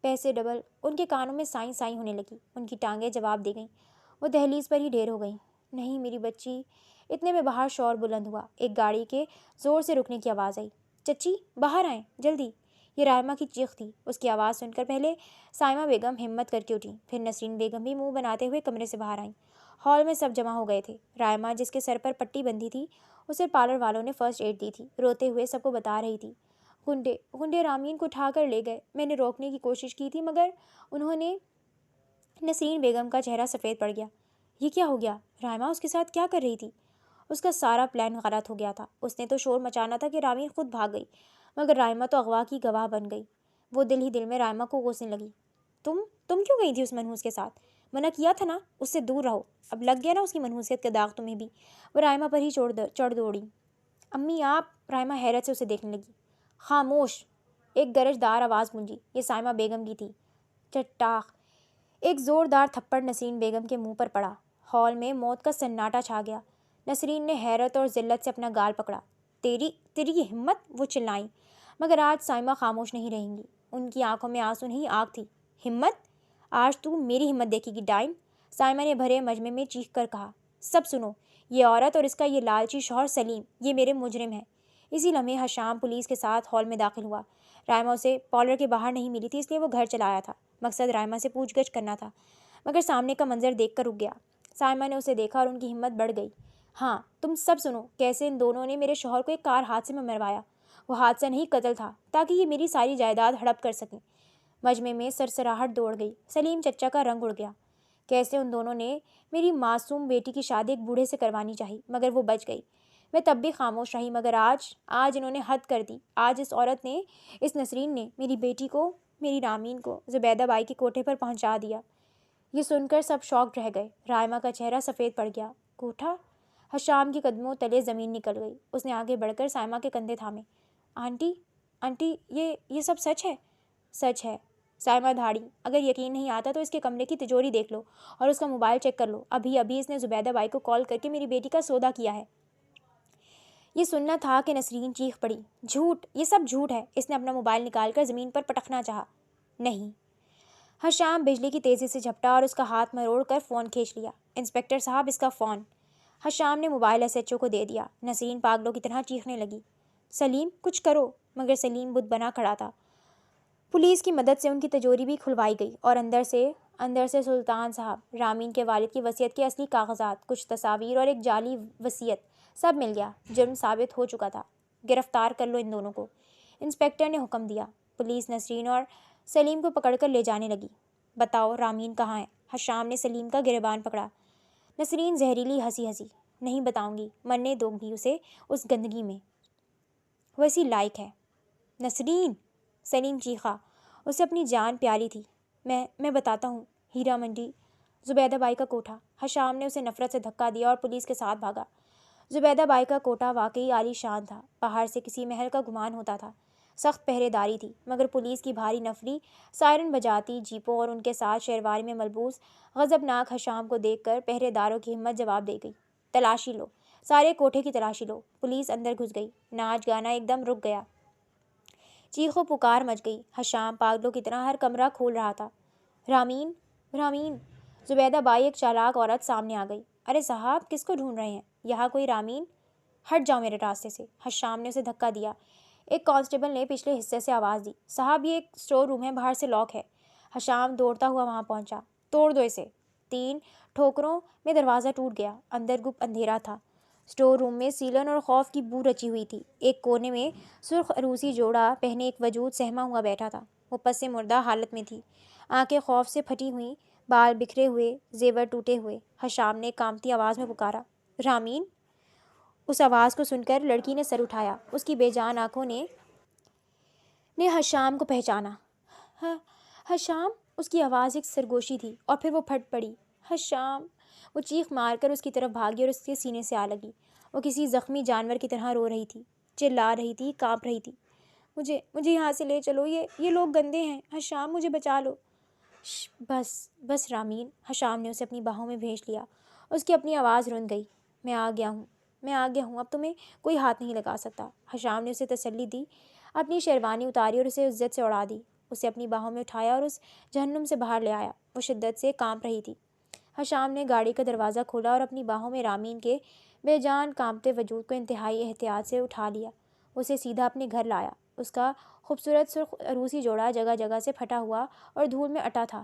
پیسے ڈبل، ان کے کانوں میں سائیں سائیں ہونے لگی۔ ان کی ٹانگیں جواب دے گئیں۔ وہ دہلیز پر ہی ڈھیر ہو گئیں۔ نہیں میری بچی، اتنے میں باہر شور بلند ہوا۔ ایک گاڑی کے زور سے رکنے کی آواز آئی۔ چچی باہر آئیں جلدی، یہ رائمہ کی چیخ تھی۔ اس کی آواز سن کر پہلے سائمہ بیگم ہمت کر کے اٹھیں، پھر نسرین بیگم بھی منہ بناتے ہوئے کمرے سے باہر آئیں۔ ہال میں سب جمع ہو گئے تھے۔ رائمہ جس کے سر پر پٹی بندھی تھی، اسے پارلر والوں نے فرسٹ ایڈ دی تھی، روتے ہوئے سب کو بتا رہی تھی۔ گنڈے رامین کو اٹھا کر لے گئے، میں نے روکنے کی کوشش کی تھی مگر انہوں نے… نسرین بیگم کا چہرہ سفید پڑ گیا۔ یہ کیا ہو گیا؟ رائمہ اس کے ساتھ کیا کر رہی تھی؟ اس کا سارا پلان غلط ہو گیا تھا۔ اس نے تو شور مچانا تھا کہ رامین خود بھاگ گئی، مگر رائمہ تو اغوا کی گواہ بن گئی۔ وہ دل ہی دل میں رائمہ کو کوسنے لگی۔ تم کیوں گئی تھی اس منحوس کے ساتھ؟ منع کیا تھا نا، اس سے دور رہو۔ اب لگ گیا نا اس کی منحوسیت کا داغ تمہیں بھی۔ وہ رائمہ پر ہی چڑھ دوڑی۔ امی آپ… رائمہ حیرت سے اسے دیکھنے لگی۔ خاموش، ایک گرج دار آواز گونجی۔ یہ سائمہ بیگم کی تھی۔ چٹاخ، ایک زوردار تھپڑ نسرین بیگم کے منہ پر پڑا۔ ہال میں موت کا سناٹا چھا گیا۔ نسرین نے حیرت اور ذلت سے اپنا گال پکڑا۔ تیری یہ ہمت! وہ چلائیں، مگر آج سائمہ خاموش نہیں رہیں گی۔ ان کی آنکھوں میں آنسو نہیں آگ تھی۔ ہمت؟ آج تو میری ہمت دیکھے گی ڈائن! سائمہ نے بھرے مجمع میں چیخ کر کہا۔ سب سنو، یہ عورت اور اس کا یہ لالچی شوہر سلیم، یہ میرے مجرم ہیں۔ اسی لمحے حشام پولیس کے ساتھ ہال میں داخل ہوا۔ رائمہ اسے پارلر کے باہر نہیں ملی تھی، اس لیے وہ گھر چلا آیا تھا۔ مقصد رائمہ سے پوچھ گچھ کرنا تھا، مگر سامنے کا منظر دیکھ کر رک گیا۔ سائمہ نے اسے دیکھا اور ان کی ہمت بڑھ گئی۔ ہاں تم سب سنو، کیسے ان دونوں نے میرے شوہر کو ایک کار حادثے میں مروایا۔ وہ حادثہ نہیں قتل تھا، تاکہ یہ میری ساری جائیداد ہڑپ کر سکیں۔ مجمع میں سرسراہٹ دوڑ گئی۔ سلیم چچا کا رنگ اڑ گیا۔ کیسے ان دونوں نے میری معصوم بیٹی کی شادی ایک بوڑھے سے کروانی چاہی، مگر وہ بچ گئی۔ میں تب بھی خاموش رہی، مگر آج انہوں نے حد کر دی۔ آج اس عورت نے، اس نسرین نے میری بیٹی کو، میری رامین کو زبیدہ بائی کے کوٹھے پر پہنچا دیا۔ یہ سن کر سب شاکڈ رہ گئے۔ رائمہ کا چہرہ سفید پڑ گیا۔ کوٹھا؟ حشام کے قدموں تلے زمین نکل گئی۔ اس نے آگے بڑھ کر سائمہ کے کندھے تھامے۔ آنٹی یہ سب سچ ہے؟ سچ ہے۔ سائمہ دھاڑی۔ اگر یقین نہیں آتا تو اس کے کمرے کی تجوری دیکھ لو اور اس کا موبائل چیک کر لو۔ ابھی اس نے زبیدہ بائی کو کال کر کے میری بیٹی کا سودا کیا ہے۔ یہ سننا تھا کہ نسرین چیخ پڑی۔ جھوٹ، یہ سب جھوٹ ہے۔ اس نے اپنا موبائل نکال کر زمین پر پٹکنا چاہا۔ نہیں۔ حشام بجلی کی تیزی سے جھپٹا اور اس کا ہاتھ مروڑ کر فون کھینچ لیا۔ انسپکٹر صاحب، اس کا فون۔ حشام نے موبائل SHO کو دے دیا۔ نسرین پاگلوں کی طرح چیخنے لگی۔ سلیم کچھ کرو، مگر سلیم بت بنا کھڑا تھا۔ پولیس کی مدد سے ان کی تجوری بھی کھلوائی گئی اور اندر سے سلطان صاحب، رامین کے والد کی وصیت کے اصلی کاغذات، کچھ تصاویر اور ایک جعلی وصیت، سب مل گیا۔ جرم ثابت ہو چکا تھا۔ گرفتار کر لو ان دونوں کو، انسپکٹر نے حکم دیا۔ پولیس نسرین اور سلیم کو پکڑ کر لے جانے لگی۔ بتاؤ رامین کہاں ہے؟ حشام نے سلیم کا گریبان پکڑا۔ نسرین زہریلی ہنسی۔ نہیں بتاؤں گی، مرنے دو گی اسے اس گندگی میں، وہ اسی لائق ہے۔ نسرین! سلیم چیخا۔ اسے اپنی جان پیاری تھی۔ میں بتاتا ہوں، ہیرا منڈی، زبیدہ بائی کا کوٹھا۔ حشام نے اسے نفرت سے دھکا دیا اور پولیس کے ساتھ بھاگا۔ زبیدہ بائی کا کوٹھا واقعی عالی شان تھا۔ باہر سے کسی محل کا گمان ہوتا تھا۔ سخت پہرے داری تھی، مگر پولیس کی بھاری نفری سائرن بجاتی جیپوں اور ان کے ساتھ شیروانی میں ملبوس غضبناک حشام کو دیکھ کر پہرے داروں کی ہمت جواب دے گئی۔ تلاشی لو، سارے کوٹھے کی تلاشی لو۔ پولیس اندر گھس گئی۔ ناچ گانا ایک دم رک گیا۔ چیخ و پکار مچ گئی۔ حشام پاگلوں کی طرح ہر کمرہ کھول رہا تھا۔ رامین! زبیدہ بائی ایک چالاک عورت سامنے آ گئی۔ ارے صاحب، کس کو ڈھونڈ رہے ہیں؟ یہاں کوئی رامین؟ ہٹ جاؤ میرے راستے سے۔ حشام نے اسے دھکا دیا۔ ایک کانسٹیبل نے پچھلے حصے سے آواز دی، صاحب یہ ایک اسٹور روم ہے، باہر سے لاک ہے۔ حشام دوڑتا ہوا وہاں پہنچا۔ توڑ دو اسے۔ 3 ٹھوکروں میں دروازہ ٹوٹ گیا۔ اندر گپ اندھیرا تھا۔ اسٹور روم میں سیلن اور خوف کی بو رچی ہوئی تھی۔ ایک کونے میں سرخ عروسی جوڑا پہنے ایک وجود سہما ہوا بیٹھا تھا۔ وہ پس مردہ حالت میں تھی، آنکھیں خوف سے پھٹی ہوئی، بال بکھرے ہوئے، زیور ٹوٹے ہوئے۔ حشام نے کانپتی آواز میں پکارا، رامین۔ اس آواز کو سن کر لڑکی نے سر اٹھایا۔ اس کی بے جان آنکھوں نے حشام کو پہچانا۔ حشام۔ اس کی آواز ایک سرگوشی تھی اور پھر وہ پھٹ پڑی۔ حشام۔ وہ چیخ مار کر اس کی طرف بھاگی اور اس کے سینے سے آ لگی۔ وہ کسی زخمی جانور کی طرح رو رہی تھی، چلا رہی تھی، کانپ رہی تھی۔ مجھے یہاں سے لے چلو، یہ لوگ گندے ہیں، حشام مجھے بچا لو۔ بس رامین۔ حشام نے اسے اپنی باہوں میں بھیج لیا۔ اس کی اپنی آواز رن گئی۔ میں آ گیا ہوں، اب تمہیں کوئی ہاتھ نہیں لگا سکتا۔ حشام نے اسے تسلی دی، اپنی شیروانی اتاری اور اسے عزت سے اڑا دی، اسے اپنی باہوں میں اٹھایا اور اس جہنم سے باہر لے آیا۔ وہ شدت سے کانپ رہی تھی۔ حشام نے گاڑی کا دروازہ کھولا اور اپنی باہوں میں رامین کے بے جان کانپتے وجود کو انتہائی احتیاط سے اٹھا لیا۔ اسے سیدھا اپنے گھر لایا۔ اس کا خوبصورت سرخ عروسی جوڑا جگہ جگہ سے پھٹا ہوا اور دھول میں اٹا تھا۔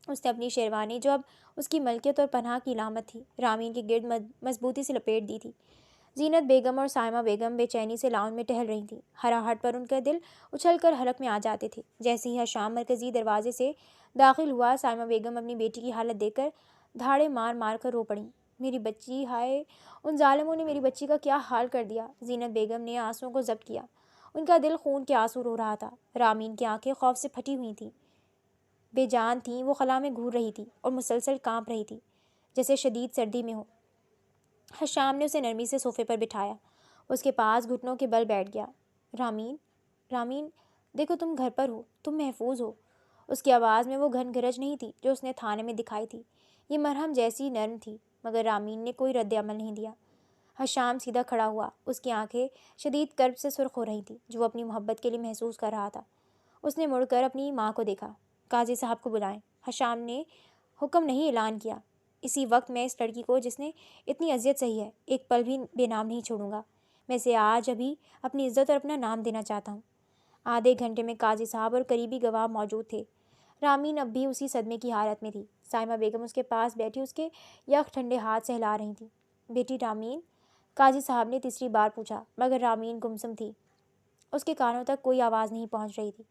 اس نے اپنی شیروانی، جو اب اس کی ملکیت اور پناہ کی علامت تھی، رامین کے گرد مضبوطی سے لپیٹ دی تھی۔ زینت بیگم اور سائمہ بیگم بے چینی سے لاؤن میں ٹہل رہی تھیں۔ ہر آہٹ پر ان کے دل اچھل کر حلق میں آ جاتے تھے۔ جیسے ہی حشام مرکزی دروازے سے داخل ہوا، سائمہ بیگم اپنی بیٹی کی حالت دیکھ کر دھاڑے مار مار کر رو پڑیں۔ میری بچی، ہائے، ان ظالموں نے میری بچی کا کیا حال کر دیا۔ زینت بیگم نے آنسوؤں کو ضبط کیا۔ ان کا دل خون کے آنسو رو رہا تھا۔ رامین کی آنکھیں خوف سے پھٹی ہوئی تھیں، بے جان تھیں۔ وہ خلا میں گھور رہی تھی اور مسلسل کانپ رہی تھی، جیسے شدید سردی میں ہو۔ حشام نے اسے نرمی سے صوفے پر بٹھایا، اس کے پاس گھٹنوں کے بل بیٹھ گیا۔ رامین، دیکھو تم گھر پر ہو، تم محفوظ ہو۔ اس کی آواز میں وہ گھن گرج نہیں تھی جو اس نے تھانے میں دکھائی تھی، یہ مرہم جیسی نرم تھی۔ مگر رامین نے کوئی رد عمل نہیں دیا۔ حشام سیدھا کھڑا ہوا، اس کی آنکھیں شدید کرب سے سرخ ہو رہی تھیں، جو وہ اپنی محبت کے لیے محسوس کر رہا تھا۔ اس نے مڑ کر اپنی ماں کو دیکھا۔ قاضی صاحب کو بلائیں۔ حشام نے حکم نہیں اعلان کیا۔ اسی وقت میں اس لڑکی کو جس نے اتنی اذیت سہی ہے، ایک پل بھی بے نام نہیں چھوڑوں گا۔ میں اسے آج ابھی اپنی عزت اور اپنا نام دینا چاہتا ہوں۔ آدھے گھنٹے میں قاضی صاحب اور قریبی گواہ موجود تھے۔ رامین اب بھی اسی صدمے کی حالت میں تھی۔ سائمہ بیگم اس کے پاس بیٹھی اس کے یک ٹھنڈے ہاتھ سے ہلا رہی تھیں۔ بیٹی رامین؟ قاضی صاحب نے تیسری بار پوچھا، مگر رامین گمسم تھی۔ اس کے کانوں تک کوئی آواز نہیں پہنچ رہی تھی۔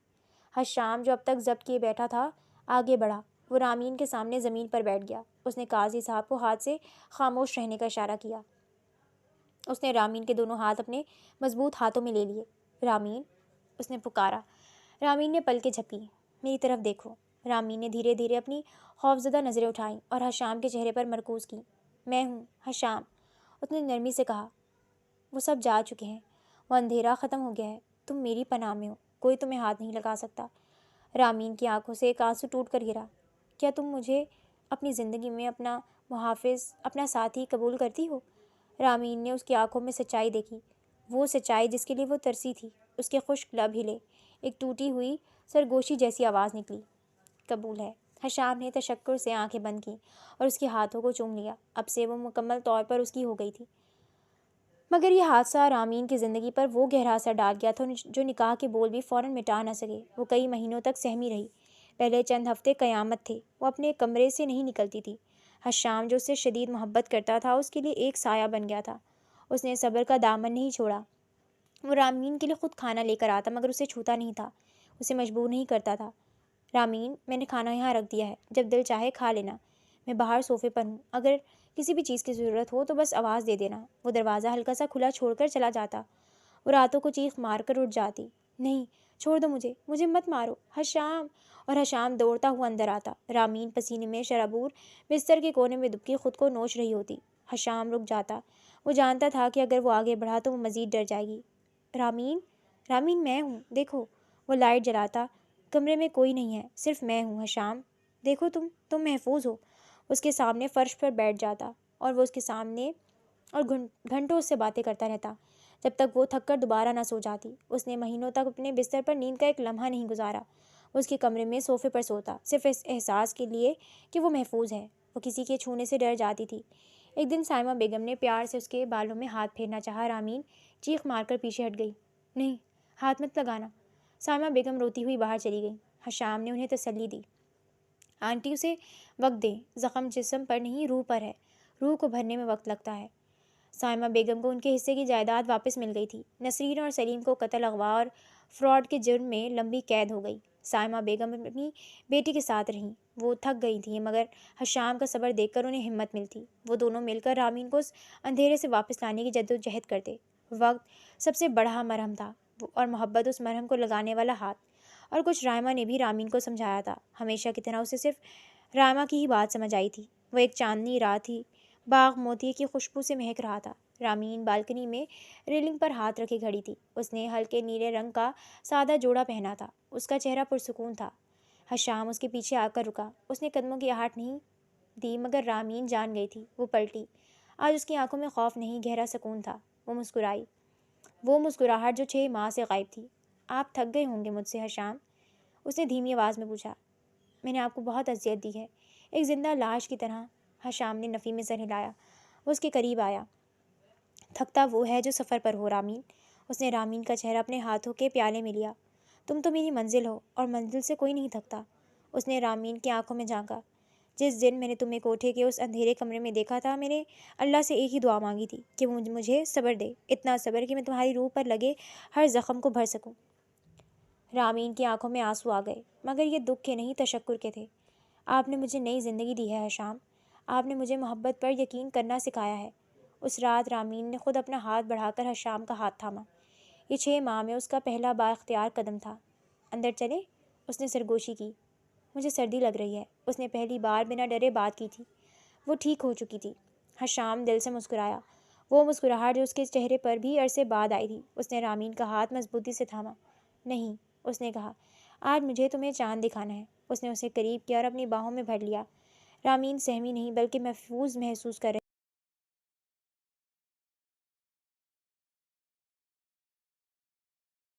حشام، جو اب تک ضبط کیے بیٹھا تھا، آگے بڑھا۔ وہ رامین کے سامنے زمین پر بیٹھ گیا۔ اس نے قاضی صاحب کو ہاتھ سے خاموش رہنے کا اشارہ کیا۔ اس نے رامین کے دونوں ہاتھ اپنے مضبوط ہاتھوں میں لے لیے۔ رامین، اس نے پکارا۔ رامین نے پلکیں جھپکیں۔ میری طرف دیکھو۔ رامین نے دھیرے دھیرے اپنی خوفزدہ نظریں اٹھائیں اور حشام کے چہرے پر مرکوز کیں۔ میں ہوں حشام، اس نے نرمی سے کہا۔ وہ سب جا چکے ہیں، وہ اندھیرا ختم ہو گیا ہے، تم میری پناہ میں ہو، کوئی تمہیں ہاتھ نہیں لگا سکتا۔ رامین کی آنکھوں سے ایک آنسو ٹوٹ کر گرا۔ کیا تم مجھے اپنی زندگی میں اپنا محافظ، اپنا ساتھی قبول کرتی ہو؟ رامین نے اس کی آنکھوں میں سچائی دیکھی، وہ سچائی جس کے لیے وہ ترسی تھی۔ اس کے خشک لب ہلے، ایک ٹوٹی ہوئی سرگوشی جیسی آواز نکلی، قبول ہے۔ حشام نے تشکر سے آنکھیں بند کیں اور اس کے ہاتھوں کو چوم لیا۔ اب سے وہ مکمل طور پر اس کی ہو گئی تھی۔ مگر یہ حادثہ رامین کی زندگی پر وہ گہرا اثر ڈال گیا تھا جو نکاح کے بول بھی فوراً مٹا نہ سکے۔ وہ کئی مہینوں تک سہمی رہی۔ پہلے چند ہفتے قیامت تھے۔ وہ اپنے کمرے سے نہیں نکلتی تھی۔ حشام، جو اس سے شدید محبت کرتا تھا، اس کے لیے ایک سایہ بن گیا تھا۔ اس نے صبر کا دامن نہیں چھوڑا۔ وہ رامین کے لیے خود کھانا لے کر آتا، مگر اسے چھوتا نہیں تھا، اسے مجبور نہیں کرتا تھا۔ رامین، میں نے کھانا یہاں رکھ دیا ہے، جب دل چاہے کھا لینا۔ میں باہر صوفے پر ہوں، اگر کسی بھی چیز کی ضرورت ہو تو بس آواز دے دینا۔ وہ دروازہ ہلکا سا کھلا چھوڑ کر چلا جاتا۔ وہ راتوں کو چیخ مار کر اٹھ جاتی، نہیں، چھوڑ دو مجھے مت مارو، حشام۔ اور حشام دوڑتا ہوا اندر آتا۔ رامین پسینے میں شرابور بستر کے کونے میں دبکی خود کو نوچ رہی ہوتی۔ حشام رک جاتا۔ وہ جانتا تھا کہ اگر وہ آگے بڑھا تو وہ مزید ڈر جائے گی۔ رامین، میں ہوں، دیکھو۔ وہ لائٹ جلاتا۔ کمرے میں کوئی نہیں ہے، صرف میں ہوں۔ حشام، دیکھو تم محفوظ ہو۔ اس کے سامنے فرش پر بیٹھ جاتا اور وہ اس کے سامنے اور گھنٹوں اس سے باتیں کرتا رہتا، جب تک وہ تھک کر دوبارہ نہ سو جاتی۔ اس نے مہینوں تک اپنے بستر پر نیند کا ایک لمحہ نہیں گزارا۔ وہ اس کے کمرے میں صوفے پر سوتا، صرف اس احساس کے لیے کہ وہ محفوظ ہے۔ وہ کسی کے چھونے سے ڈر جاتی تھی۔ ایک دن سائمہ بیگم نے پیار سے اس کے بالوں میں ہاتھ پھیرنا چاہا۔ رامین چیخ مار کر پیچھے ہٹ گئی۔ نہیں، ہاتھ مت لگانا۔ سائمہ بیگم روتی ہوئی باہر چلی گئی۔ حشام نے انہیں تسلی دی۔ آنٹی اسے وقت دیں، زخم جسم پر نہیں روح پر ہے، روح کو بھرنے میں وقت لگتا ہے۔ سائمہ بیگم کو ان کے حصے کی جائیداد واپس مل گئی تھی۔ نسرین اور سلیم کو قتل، اغوا اور فراڈ کے جرم میں لمبی قید ہو گئی۔ سائمہ بیگم اپنی بیٹی کے ساتھ رہیں۔ وہ تھک گئی تھیں مگر حشام کا صبر دیکھ کر انہیں ہمت ملتی۔ وہ دونوں مل کر رامین کو اس اندھیرے سے واپس لانے کی جدوجہد کرتے۔ وقت سب سے بڑا مرہم تھا اور محبت اس مرہم کو لگانے والا ہاتھ۔ اور کچھ رائمہ نے بھی رامین کو سمجھایا تھا۔ ہمیشہ کی طرح اسے صرف رائمہ کی ہی بات سمجھ آئی تھی۔ وہ ایک چاندنی رات تھی، باغ موتیے کی خوشبو سے مہک رہا تھا۔ رامین بالکنی میں ریلنگ پر ہاتھ رکھے کھڑی تھی۔ اس نے ہلکے نیلے رنگ کا سادہ جوڑا پہنا تھا۔ اس کا چہرہ پرسکون تھا۔ حشام اس کے پیچھے آ کر رکا۔ اس نے قدموں کی آہٹ نہیں دی مگر رامین جان گئی تھی۔ وہ پلٹی۔ آج اس کی آنکھوں میں خوف نہیں، گہرا سکون تھا۔ وہ مسکرائی، وہ مسکراہٹ جو 6 ماہ سے غائب تھی۔ آپ تھک گئے ہوں گے مجھ سے حشام، اس نے دھیمی آواز میں پوچھا۔ میں نے آپ کو بہت اذیت دی ہے، ایک زندہ لاش کی طرح۔ حشام نے نفی میں سر ہلایا۔ وہ اس کے قریب آیا۔ تھکتا وہ ہے جو سفر پر ہو رامین۔ اس نے رامین کا چہرہ اپنے ہاتھوں کے پیالے میں لیا۔ تم تو میری منزل ہو اور منزل سے کوئی نہیں تھکتا۔ اس نے رامین کی آنکھوں میں جھانکا۔ جس دن میں نے تمہیں کوٹھے کے اس اندھیرے کمرے میں دیکھا تھا، میں نے اللہ سے ایک ہی دعا مانگی تھی کہ مجھے صبر دے، اتنا صبر کہ میں تمہاری روح پر لگے ہر زخم کو بھر سکوں۔ رامین کی آنکھوں میں آنسو آ گئے مگر یہ دکھ کے نہیں، تشکر کے تھے۔ آپ نے مجھے نئی زندگی دی ہے حشام، آپ نے مجھے محبت پر یقین کرنا سکھایا ہے۔ اس رات رامین نے خود اپنا ہاتھ بڑھا کر حشام کا ہاتھ تھاما۔ یہ 6 ماہ میں اس کا پہلا با اختیار قدم تھا۔ اندر چلے؟ اس نے سرگوشی کی۔ مجھے سردی لگ رہی ہے، اس نے پہلی بار بنا ڈرے بات کی تھی۔ وہ ٹھیک ہو چکی تھی۔ حشام دل سے مسکرایا، وہ مسکراہٹ جو اس کے چہرے پر بھی عرصے بعد آئی تھی۔ اس نے رامین کا ہاتھ مضبوطی سے تھاما۔ نہیں، اس نے کہا، آج مجھے تمہیں چاند دکھانا ہے۔ اس نے اسے قریب کیا اور اپنی باہوں میں بھر لیا۔ رامین سہمی نہیں بلکہ محفوظ محسوس کر رہے